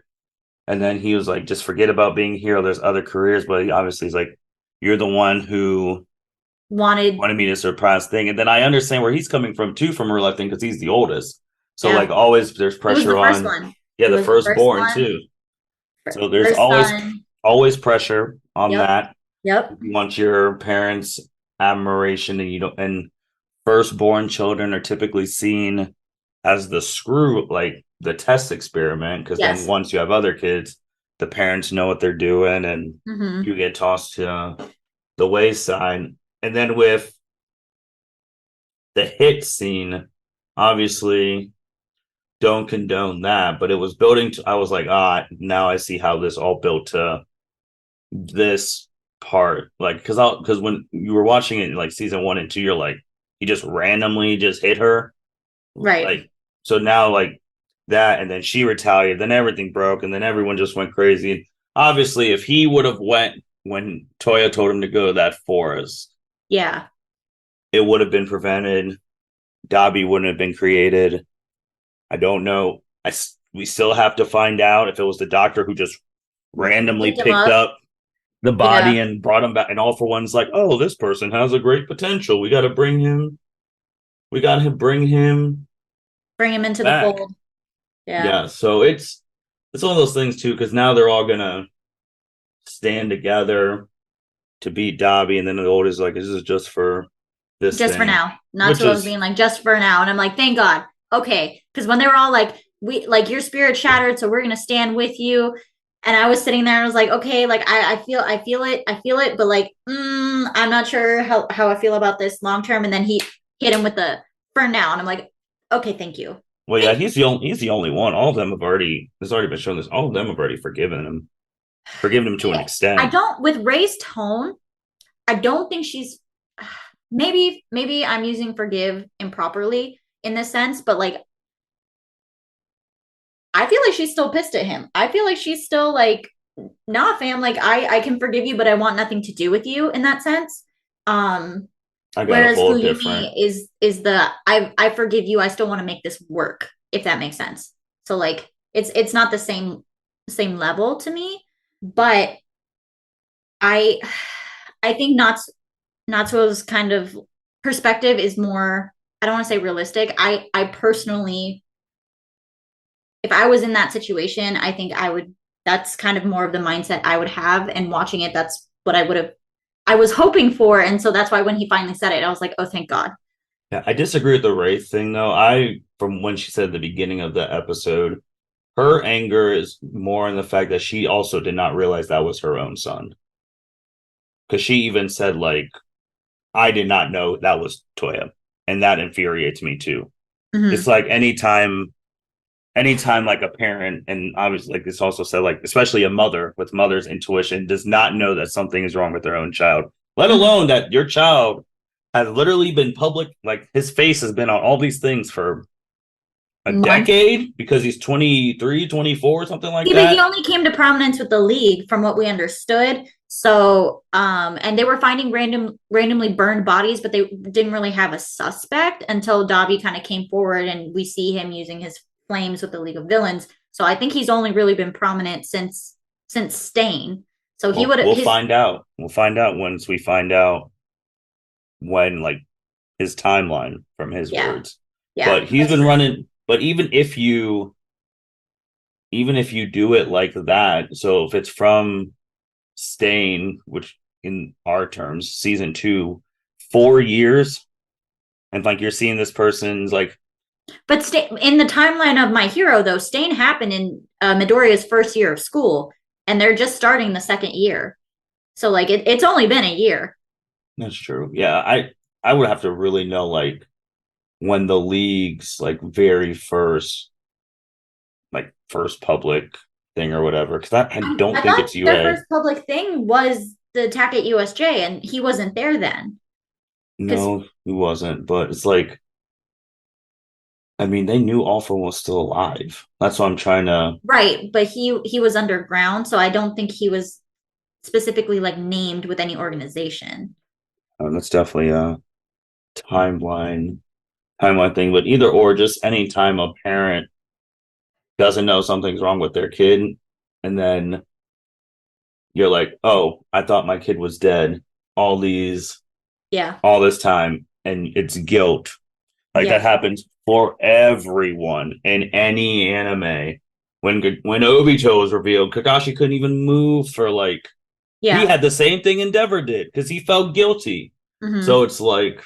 A: And then he was like, just forget about being a hero. There's other careers, but he obviously he's like, you're the one who
B: Wanted.
A: wanted me to surpass thing. And then I understand where he's coming from too, from reluctant because he's the oldest. So like
B: Yeah.
A: always there's
B: He was
A: pressure
B: the first
A: on
B: one.
A: yeah,
B: He
A: the
B: was the first
A: firstborn
B: one.
A: too. So there's
B: First son.
A: always pressure on
B: Yep.
A: that.
B: Yep.
A: You want your parents' admiration and you don't and firstborn children are typically seen as the screw like the test experiment because then
B: Yes.
A: once you have other kids, the parents know what they're doing and
B: Mm-hmm.
A: you get tossed to the wayside. And then with the hit scene, obviously don't condone that, but it was building to I was like, now I see how this all built to this part. Like because when you were watching it like season 1 and 2, you're like, he just randomly just hit her.
B: Right.
A: Like so now like that and then she retaliated, then everything broke, and then everyone just went crazy. And obviously if he would have went when Toya told him to go to that forest,
B: Yeah.
A: it would have been prevented. Dabi wouldn't have been created. I don't know. We still have to find out if it was the doctor who just randomly
B: Picked him
A: picked
B: up.
A: up the body
B: Yeah.
A: and brought him back. And all for one's like, oh, this person has a great potential. We got to bring him. We got to bring him
B: Bring him into the
A: back.
B: fold. Yeah.
A: Yeah. So it's one of those things too because now they're all gonna stand together to beat Dabi, and then the oldest like, this is just for this
B: Just for
A: thing,
B: now.
A: which
B: Natsuo was
A: is
B: being like, just for now. And I'm like, thank God. Okay. Because when they were all like, we like your spirit shattered, so we're gonna stand with you. And I was sitting there and I was like, okay, like I feel it, but like, I'm not sure how I feel about this long term. And then he hit him with the for now. And I'm like, okay, thank you.
A: Well, yeah, he's the only one. All of them have already. It's already been shown this. All of them have already forgiven him to an
B: I
A: extent.
B: don't with Ray's tone. I don't think she's maybe I'm using forgive improperly in this sense, but like I feel like she's still pissed at him. I feel like she's still like, nah, fam, like I can forgive you, but I want nothing to do with you in that sense. Um,
A: I got a
B: whereas
A: whole different.
B: Fuyumi is the I forgive you, I still want to make this work, if that makes sense. So like it's not the same level to me, but I I think Natsuo's kind of perspective is more, I don't want to say realistic. I personally, if I was in that situation, I think I would, that's kind of more of the mindset I would have. And watching it, that's what I was hoping for. And so that's why when he finally said it, I was like, oh, thank God.
A: Yeah, I disagree with the Wraith thing though. From when she said at the beginning of the episode, her anger is more in the fact that she also did not realize that was her own son. Because she even said, like, I did not know that was Toya. And that infuriates me too. It's
B: Mm-hmm.
A: like anytime like a parent, and obviously like this also said, like, especially a mother with mother's intuition, does not know that something is wrong with their own child, let
B: Mm-hmm.
A: alone that your child has literally been public, like his face has been on all these things for a
B: Months.
A: decade because he's 23, 24, something like
B: See, but he
A: that.
B: only came to prominence with the league, from what we understood. So, and they were finding randomly burned bodies, but they didn't really have a suspect until Dabi kind of came forward, and we see him using his flames with the League of Villains. So I think he's only really been prominent since Stain. So he
A: Well,
B: would
A: we'll
B: his
A: find out. We'll find out once we find out when, like, his timeline from his
B: yeah,
A: words.
B: yeah,
A: But he's
B: that's
A: been
B: true.
A: running. But even if you do it like that, so if it's from Stain, which in our terms, season 2, 4 years, and like you're seeing this person's like,
B: But in the timeline of My Hero, though, Stain happened in Midoriya's first year of school, and they're just starting the second year. So like it's only been a year.
A: that's true. Yeah, I would have to really know, like, when the league's like very first public thing or whatever, because I don't
B: I
A: think
B: thought
A: it's
B: their
A: UA.
B: first public thing was the attack at USJ, and he wasn't there then. Because
A: No, he wasn't. But it's like, I mean, they knew Alpha was still alive. That's what I'm trying to.
B: right, but he was underground, so I don't think he was specifically like named with any organization.
A: That's definitely a timeline timeline thing. But either or, just any time a parent doesn't know something's wrong with their kid, and then you're like, oh, I thought my kid was dead all these
B: Yeah,
A: all this time, and it's guilt. Like,
B: yeah,
A: that happens for everyone in any anime. When Obito was revealed, Kakashi couldn't even move for, like, he
B: yeah.
A: had the same thing Endeavor did because he felt guilty.
B: Hmm.
A: So it's like,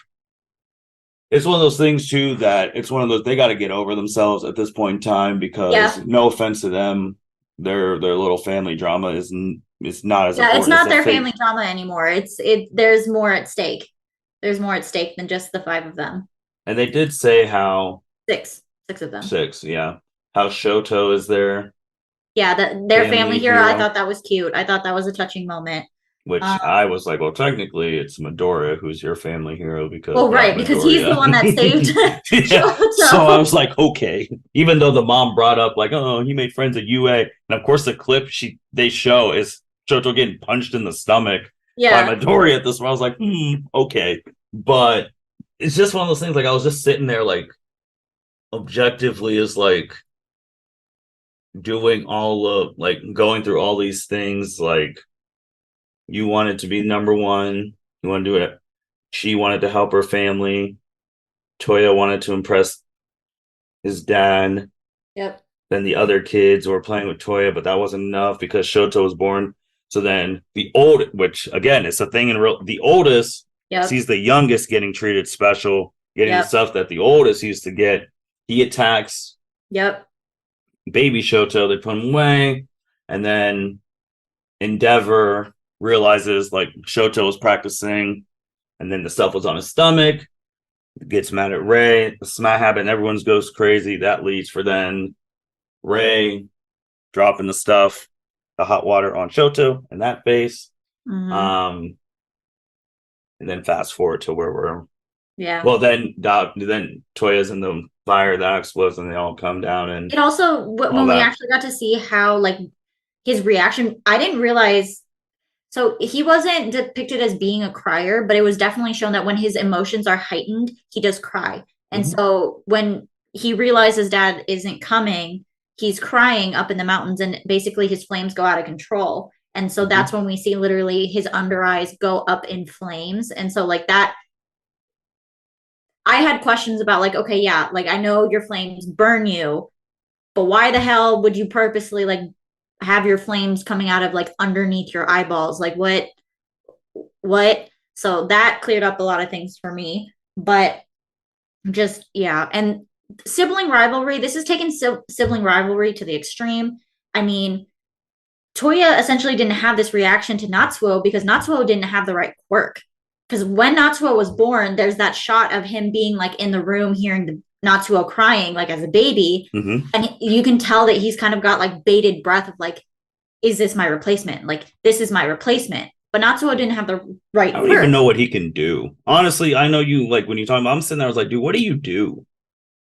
A: it's one of those things too, that it's one of those, they got to get over themselves at this point in time, because
B: Yeah,
A: no offense to them, their little family drama is not as
B: yeah. It's
A: important as
B: not
A: the
B: their
A: fate.
B: family drama anymore. It. There's more at stake. There's more at stake than just the five of them.
A: And they did say how
B: Six of them.
A: 6, yeah, how Shoto is their
B: Yeah, their family
A: family
B: hero. I
A: hero.
B: thought that was cute. I thought that was a touching moment.
A: Which
B: Um,
A: I was like, well, technically, it's Midoriya who's your family hero because
B: well,
A: without
B: right, because he's the
A: Midoriya.
B: one that saved
A: Yeah. So I
B: Shoto.
A: was like, okay. Even though the mom brought up, like, oh, he made friends at UA. And of course, the clip they show is Shoto getting punched in the stomach by
B: Yeah,
A: Midoriya at this point. I was like, okay. But it's just one of those things. Like, I was just sitting there, like, objectively, is like doing all of, like, going through all these things. Like, you wanted to be number one. You want to do it. She wanted to help her family. Toya wanted to impress his dad.
B: yep,
A: Then the other kids were playing with Toya, but that wasn't enough because Shoto was born. So then the old, which again, it's a thing in real, the oldest
B: yep,
A: sees the youngest getting treated special, getting the
B: yep,
A: stuff that the oldest used to get. He attacks
B: yep,
A: baby Shoto. They put him away. And then Endeavor realizes, like, Shoto was practicing, and then the stuff was on his stomach. gets mad at Ray. The smack happen. Everyone goes crazy. That leads for then Ray dropping the stuff, the hot water on Shoto in that face. And then fast forward to where we're.
B: Yeah.
A: Well, then Toya's in the fire that explodes, and they all come down. And
B: it also when we actually got to see how like his reaction, I didn't realize. So he wasn't depicted as being a crier, but it was definitely shown that when his emotions are heightened, he does cry. And so when he realizes dad isn't coming, he's crying up in the mountains, and basically his flames go out of control. And so that's when we see literally his under eyes go up in flames. And so like that, I had questions about like, okay, yeah, like I know your flames burn you, but why the hell would you purposely like have your flames coming out of like underneath your eyeballs? Like what? So that cleared up a lot of things for me. But just, yeah. And sibling rivalry, this is taking sibling rivalry to the extreme. I mean, Toya essentially didn't have this reaction to Natsuo because Natsuo didn't have the right quirk. Because when Natsuo was born, there's that shot of him being like in the room hearing the Natsuo crying like as a baby. And you can tell that he's kind of got like bated breath of like, is this my replacement? Like, this is my replacement. But Natsuo didn't have the right
A: I don't even know what he can do. Honestly, I know you, like, when you talk about, I'm sitting there, I was like, dude, what do you do?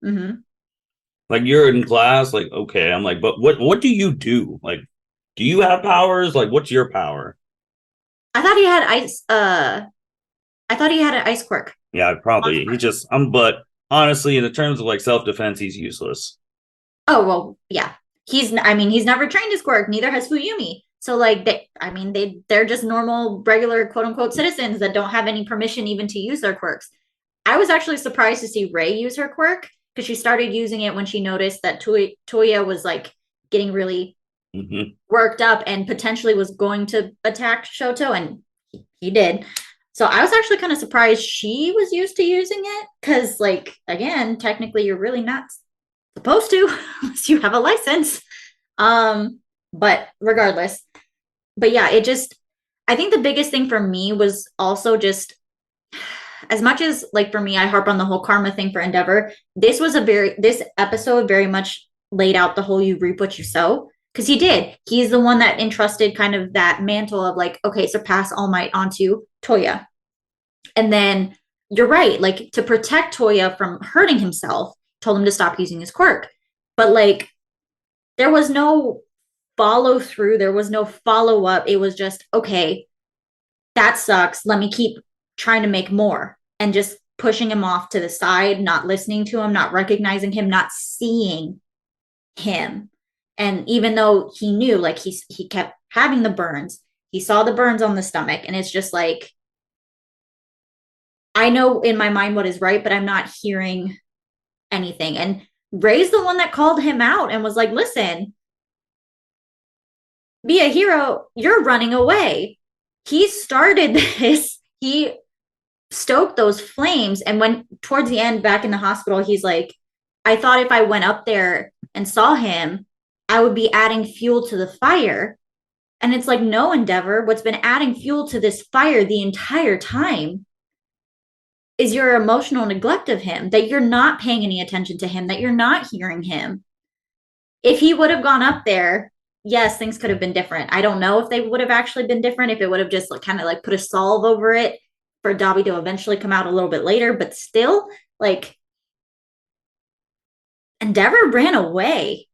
A: Like, you're in class, like, okay. I'm like, but what do you do? Like, do you have powers? Like, what's your power?
B: I thought he had ice, I thought he had an ice quirk.
A: Yeah, probably. He just, but honestly, in the terms of like self-defense, he's useless.
B: Oh, well, yeah. He's never trained his quirk. Neither has Fuyumi. So like, they're just normal, regular, quote unquote citizens that don't have any permission even to use their quirks. I was actually surprised to see Ray use her quirk because she started using it when she noticed that Toya was like getting really worked up and potentially was going to attack Shoto, and he did. So I was actually kind of surprised she was used to using it because, like, again, technically you're really not supposed to unless you have a license. But regardless, but yeah, I think the biggest thing for me was also just, as much as like for me, I harp on the whole karma thing for Endeavor. This episode very much laid out the whole you reap what you sow. Because he did. He's the one that entrusted kind of that mantle of like, okay, surpass All Might onto Toya. And then you're right, like to protect Toya from hurting himself, told him to stop using his quirk. But like, there was no follow through. There was no follow up. It was just, okay, that sucks. Let me keep trying to make more, and just pushing him off to the side, not listening to him, not recognizing him, not seeing him. And even though he knew, like he kept having the burns, he saw the burns on the stomach, and it's just like, I know in my mind what is right, but I'm not hearing anything. And Ray's the one that called him out and was like, listen, be a hero, you're running away. He started this, he stoked those flames. And when towards the end, back in the hospital, he's like, I thought if I went up there and saw him, I would be adding fuel to the fire. And it's like, no, Endeavor, what's been adding fuel to this fire the entire time is your emotional neglect of him, that you're not paying any attention to him, that you're not hearing him. If he would have gone up there, yes, things could have been different. I don't know if they would have actually been different, if it would have just like, kind of like put a solve over it for Dabi to eventually come out a little bit later, but still, like, Endeavor ran away.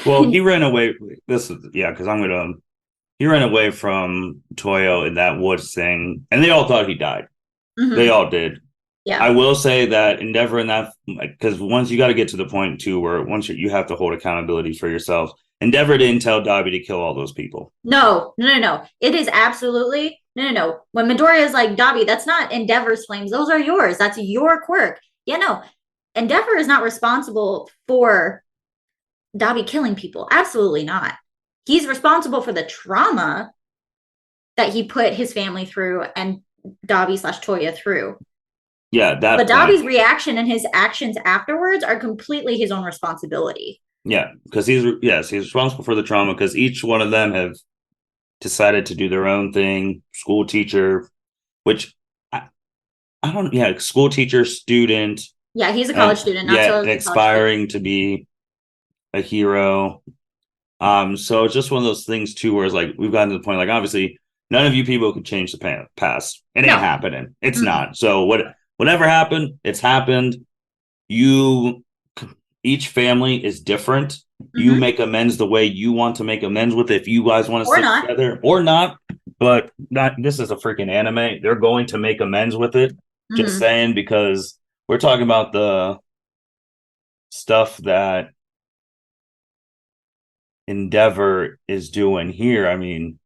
A: Well, he ran away. Because he ran away from Toyo in that woods thing, and they all thought he died. They all did.
B: Yeah.
A: I will say that Endeavor in that, because once you got to get to the point too where once you have to hold accountability for yourself. Endeavor didn't tell Dabi to kill all those people.
B: No. It is absolutely no. When Midoriya is like, Dabi, that's not Endeavor's flames. Those are yours. That's your quirk. Yeah, no. Endeavor is not responsible for Dabi killing people. Absolutely not. He's responsible for the trauma that he put his family through and Dabi/Toya through.
A: Yeah,
B: but Dabi's reaction and his actions afterwards are completely his own responsibility.
A: Yeah, because he's responsible for the trauma because each one of them have decided to do their own thing. School teacher, which I don't, yeah, school teacher, student,
B: Yeah, he's a college
A: and
B: student, not
A: yeah,
B: so
A: and
B: a college student.
A: aspiring to be a hero. So it's just one of those things too, where it's like we've gotten to the point, like obviously none of you people could change the past. It ain't
B: No.
A: happening. It's
B: Mm-mm.
A: not. So whatever happened, it's happened. You, each family is different. You
B: Hmm.
A: make amends the way you want to make amends with it. If you guys want to
B: Or
A: stick
B: not.
A: together or not, but not. This is a freaking anime. They're going to make amends with it. Just
B: Hmm.
A: saying, because we're talking about the stuff that Endeavor is doing here. I mean,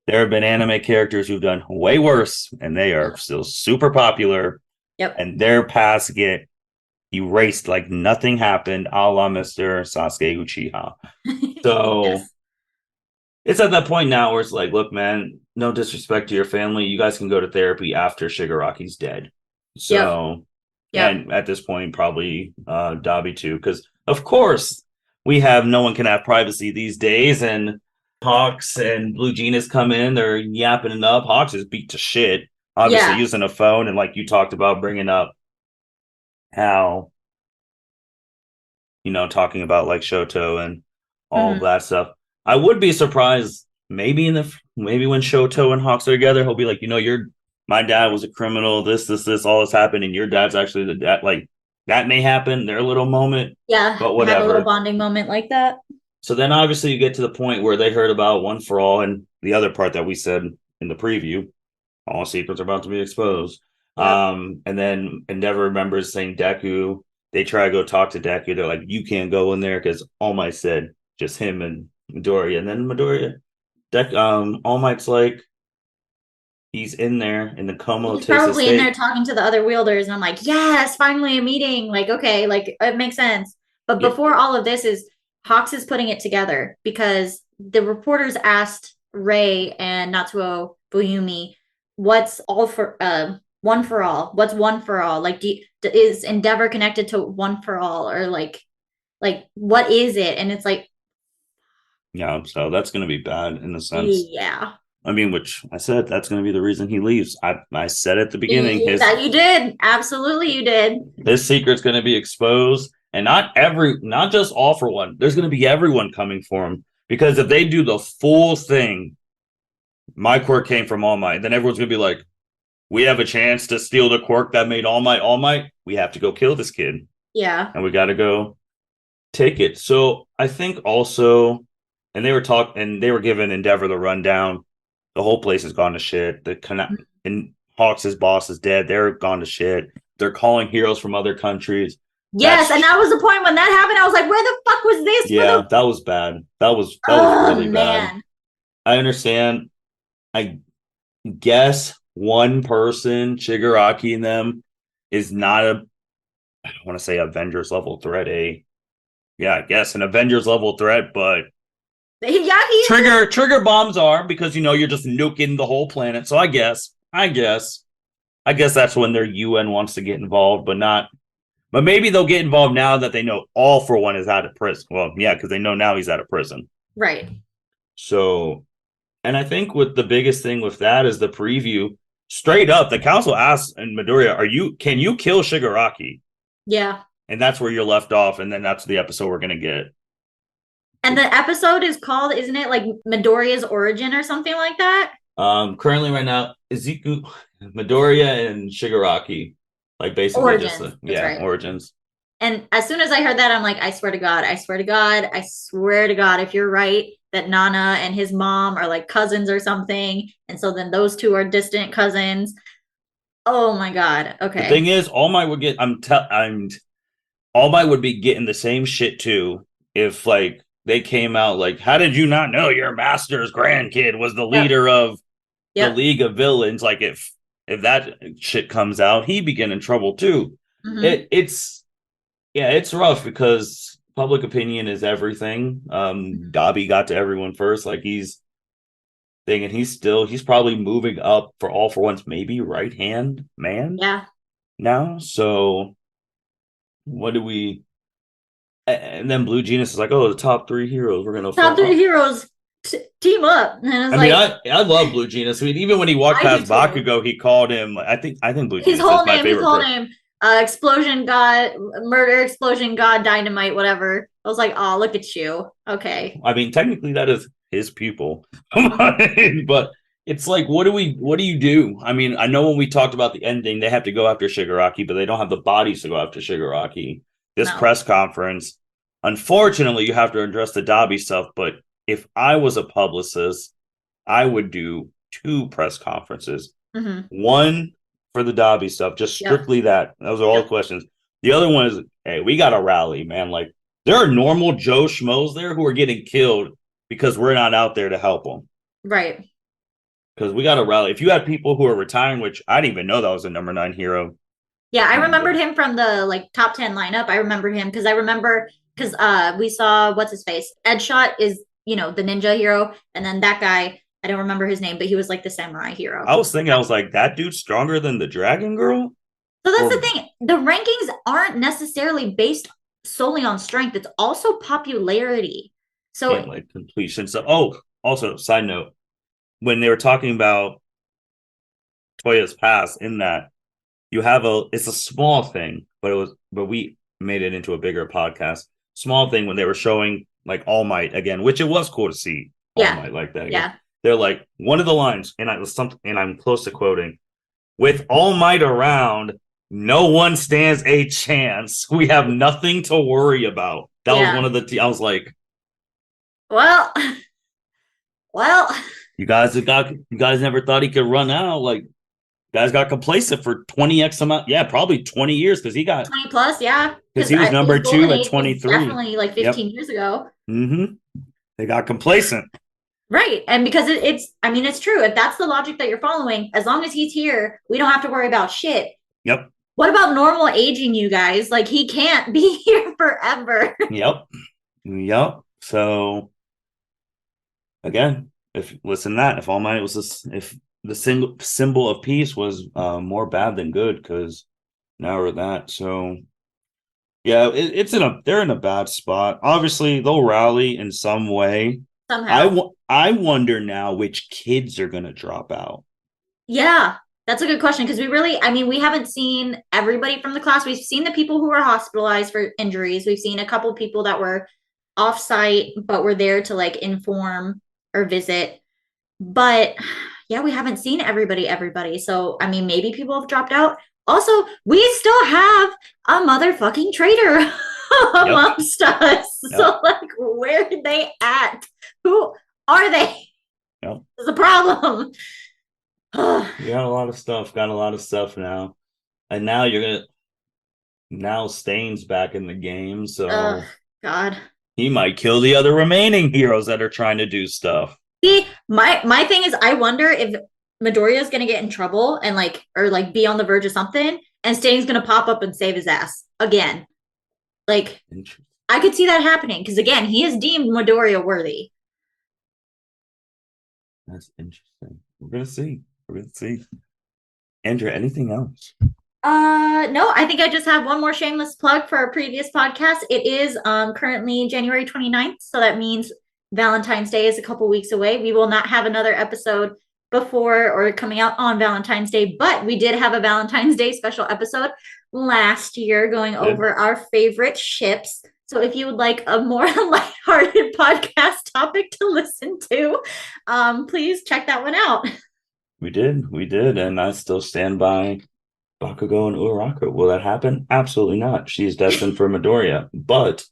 A: there have been anime characters who've done way worse, and they are still super popular,
B: Yep.
A: and their past get erased like nothing happened, a la Mr. Sasuke Uchiha. So
B: Yes.
A: it's at that point now where it's like, look, man, no disrespect to your family. You guys can go to therapy after Shigaraki's dead.
B: Yep.
A: So,
B: Yep.
A: and at this point, probably Dabi too, because of course we have no one can have privacy these days, and Hawks and Blue Genius come in, they're yapping it up. Hawks is beat to shit, obviously
B: Yeah.
A: using a phone, and like you talked about, bringing up how talking about like Shoto and all of
B: Hmm.
A: that stuff. I would be surprised maybe when Shoto and Hawks are together, he'll be like, you're my dad was a criminal, this, all this happened, and your dad's actually the dad. Like that may happen, their little moment,
B: Yeah.
A: but
B: Have a little
A: whatever.
B: bonding moment like that.
A: So then obviously you get to the point where they heard about One for All and the other part that we said in the preview. All secrets are about to be exposed.
B: Yep.
A: And then Endeavor remembers saying Deku. They try to go talk to Deku. They're like, you can't go in there because All Might said just him and Midoriya. And then All Might's like, he's in there in the
B: He's
A: comatose
B: probably in there
A: state.
B: talking to the other wielders, and I'm like, yes, finally a meeting. Like, okay, like it makes sense. But
A: Yeah,
B: before all of this is Hawks is putting it together because the reporters asked Ray and Natsuo Fuyumi, what's all for one for all? What's one for all? Like, is Endeavor connected to one for all, or like what is it? And it's like,
A: yeah. So that's going to be bad in a sense.
B: yeah,
A: I mean, which I said that's going to be the reason he leaves. I said at the beginning,
B: yeah,
A: his
B: that you did, absolutely, you did.
A: This secret's going to be exposed, and not just All for One. There's going to be everyone coming for him because if they do the full thing, my quirk came from All Might. Then everyone's going to be like, "We have a chance to steal the quirk that made All Might All Might. We have to go kill this kid,
B: Yeah.
A: and we got to go take it." So I think also, and they were giving Endeavor the rundown. The whole place has gone to shit. And Hawks' boss is dead. They're gone to shit. They're calling heroes from other countries.
B: Yes, and
A: That's
B: that was the point when that happened. I was like, where the fuck was this? Where
A: Yeah,
B: the
A: that was bad. That was
B: oh
A: really bad.
B: man.
A: I understand. I guess one person, Shigaraki and them, is not I don't want to say Avengers level threat. I guess an Avengers level threat, but
B: Yeah, he's
A: trigger bombs are because you're just nuking the whole planet. So I guess that's when their UN wants to get involved, but not. But maybe they'll get involved now that they know All for One is out of prison. Well, yeah, because they know now he's out of prison.
B: right.
A: So, and I think with the biggest thing with that is the preview. Straight up, the council asks in Midoriya, can you kill Shigaraki?
B: Yeah.
A: And that's where you're left off, and then that's the episode we're gonna get.
B: And the episode is called, isn't it like Midoriya's origin or something like that?
A: Currently right now, Izuku, Midoriya, and Shigaraki, like basically just
B: Origins. That's right.
A: origins.
B: And as soon as I heard that, I'm like, I swear to God, I swear to God, I swear to God, if you're right that Nana and his mom are like cousins or something, and so then those two are distant cousins. Oh my God.
A: The
B: Okay.
A: thing is, All Might would get. I'm All Might would be getting the same shit too if like they came out like, how did you not know your master's grandkid was the
B: Yep.
A: leader of the
B: Yep.
A: League of Villains? Like if that shit comes out, he'd be getting in trouble too.
B: Mm-hmm.
A: It's rough because public opinion is everything. Dabi got to everyone first, like he's thinking he's probably moving up for All for One's maybe right hand man
B: Yeah.
A: now. So what do we? And then Blue Genius is like, oh, the top three heroes we're gonna
B: Top
A: fight.
B: three
A: Oh,
B: heroes team up. And I was
A: I love Blue Genius. I mean, even when he walked past Bakugo, he called him. I think Blue Genius is my favorite.
B: His whole name, Explosion God, Murder Explosion God, Dynamite, whatever. I was like, oh, look at you. Okay.
A: I mean, technically that is his pupil, but it's like, what do you do? I mean, I know when we talked about the ending, they have to go after Shigaraki, but they don't have the bodies to go after Shigaraki. This press conference, unfortunately, you have to address the Dabi stuff, but if I was a publicist, I would do 2 press conferences.
B: Mm-hmm.
A: One for the Dabi stuff, just strictly that. Those are all the questions. The other one is, hey, we got to rally, man. Like, there are normal Joe Schmoes there who are getting killed because we're not out there to help them.
B: Right.
A: Because we got to rally. If you had people who are retiring, which I didn't even know that was a number 9 hero.
B: Yeah, I remembered him from the top 10 lineup. I remember him because we saw what's his face. Edshot is, the ninja hero, and then that guy, I don't remember his name, but he was like the samurai hero.
A: I was like, that dude's stronger than the Dragon Girl?
B: So that's the thing. The rankings aren't necessarily based solely on strength. It's also popularity. So
A: like completion. So also side note, when they were talking about Toya's past, in that you have it's a small thing, but we made it into a bigger podcast. Small thing when they were showing like All Might again, which it was cool to see All Might like that again.
B: Yeah.
A: They're like, one of the lines, and I'm close to quoting, with All Might around, no one stands a chance. We have nothing to worry about. That was one of the I was like,
B: well,
A: you guys never thought he could run out. Like, guys got complacent for 20x amount. Yeah, probably 20 years because he got
B: 20 plus. Yeah,
A: because he was number 2 at 23.
B: Definitely like 15 years ago.
A: Mm-hmm. They got complacent.
B: Right. And because it's true. If that's the logic that you're following, as long as he's here, we don't have to worry about shit.
A: Yep.
B: What about normal aging, you guys? Like, he can't be here forever.
A: Yep. So, again, if All Might was if the symbol of peace was more bad than good, because now we're that. So, yeah, they're in a bad spot. Obviously, they'll rally in some way.
B: Somehow.
A: I wonder now which kids are going to drop out.
B: Yeah, that's a good question, because we haven't seen everybody from the class. We've seen the people who were hospitalized for injuries. We've seen a couple of people that were off-site but were there to like inform or visit. But yeah, we haven't seen everybody. So, maybe people have dropped out. Also, we still have a motherfucking traitor amongst us. Yep. So, like, where are they at? Who are they?
A: Yep.
B: It's a problem.
A: You got a lot of stuff now. And now Stain's back in the game, so
B: God.
A: He might kill the other remaining heroes that are trying to do stuff.
B: See, my thing is, I wonder if Midoriya is gonna get in trouble and be on the verge of something, and Stain's gonna pop up and save his ass again. Like, I could see that happening because again, he is deemed Midoriya worthy.
A: That's interesting. We're gonna see. Andrea, anything else?
B: No, I think I just have one more shameless plug for our previous podcast. It is currently January 29th, so that means Valentine's Day is a couple weeks away. We will not have another episode before or coming out on Valentine's Day, but we did have a Valentine's Day special episode last year going over our favorite ships. So if you would like a more lighthearted podcast topic to listen to, please check that one out.
A: We did, and I still stand by Bakugo and Uraraka. Will that happen? Absolutely not. She is destined for Midoriya, but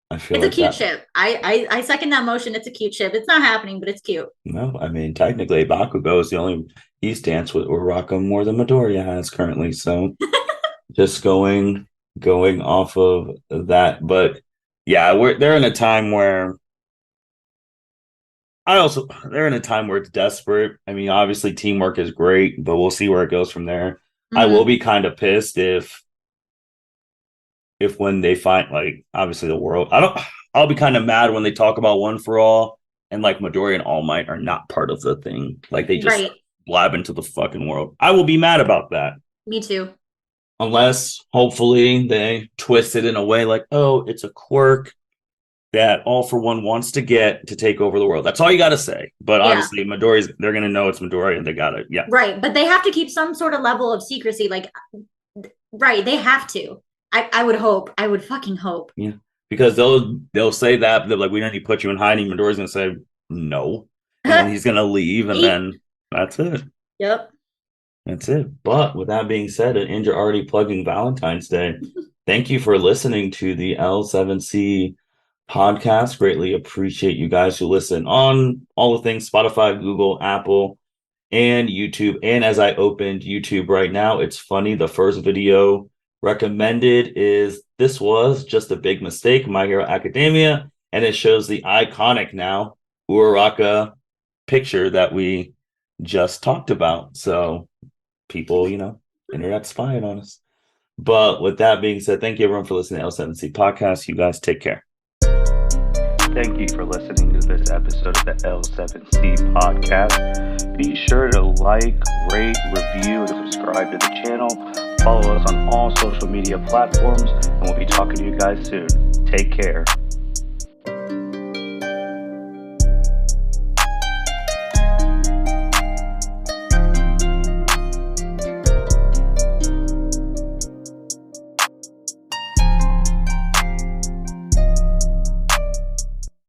A: I feel
B: it's a cute ship. I second that motion. It's a cute ship. It's not happening, but it's cute.
A: No, technically Bakugo is the only he's danced with Uraraka more than Midoriya has currently. So just going off of that, but yeah, they're in a time where it's desperate. Obviously teamwork is great, but we'll see where it goes from there. Mm-hmm. I will be kind of pissed if when they find, like, obviously the world, I'll be kind of mad when they talk about One for All and like Midoriya and All Might are not part of the thing. Like they just blab into the fucking world. I will be mad about that.
B: Me too.
A: Unless hopefully they twist it in a way like, oh, it's a quirk. that All For One wants to get to take over the world. That's all you got to say. But obviously, Midori's, they're going to know it's Midori and they got it. Yeah.
B: Right. But they have to keep some sort of level of secrecy. Like, right. They have to. I would hope. I would fucking hope.
A: Yeah. Because they'll say that. They're like, we don't need to put you in hiding. Midori's going to say, no. And then he's going to leave. And then that's it.
B: Yep.
A: That's it. But with that being said, and you're already plugging Valentine's Day, thank you for listening to the L7C podcast. Greatly appreciate you guys who listen on all the things Spotify, Google, Apple, and YouTube. And as I opened YouTube right now, it's funny. The first video recommended is This Was Just a Big Mistake, My Hero Academia. And it shows the iconic now Uraraka picture that we just talked about. So people, internet spying on us. But with that being said, thank you everyone for listening to L7C podcast. You guys take care. Thank you for listening to this episode of the L7C podcast. Be sure to like, rate, review, and subscribe to the channel. Follow us on all social media platforms, and we'll be talking to you guys soon. Take care.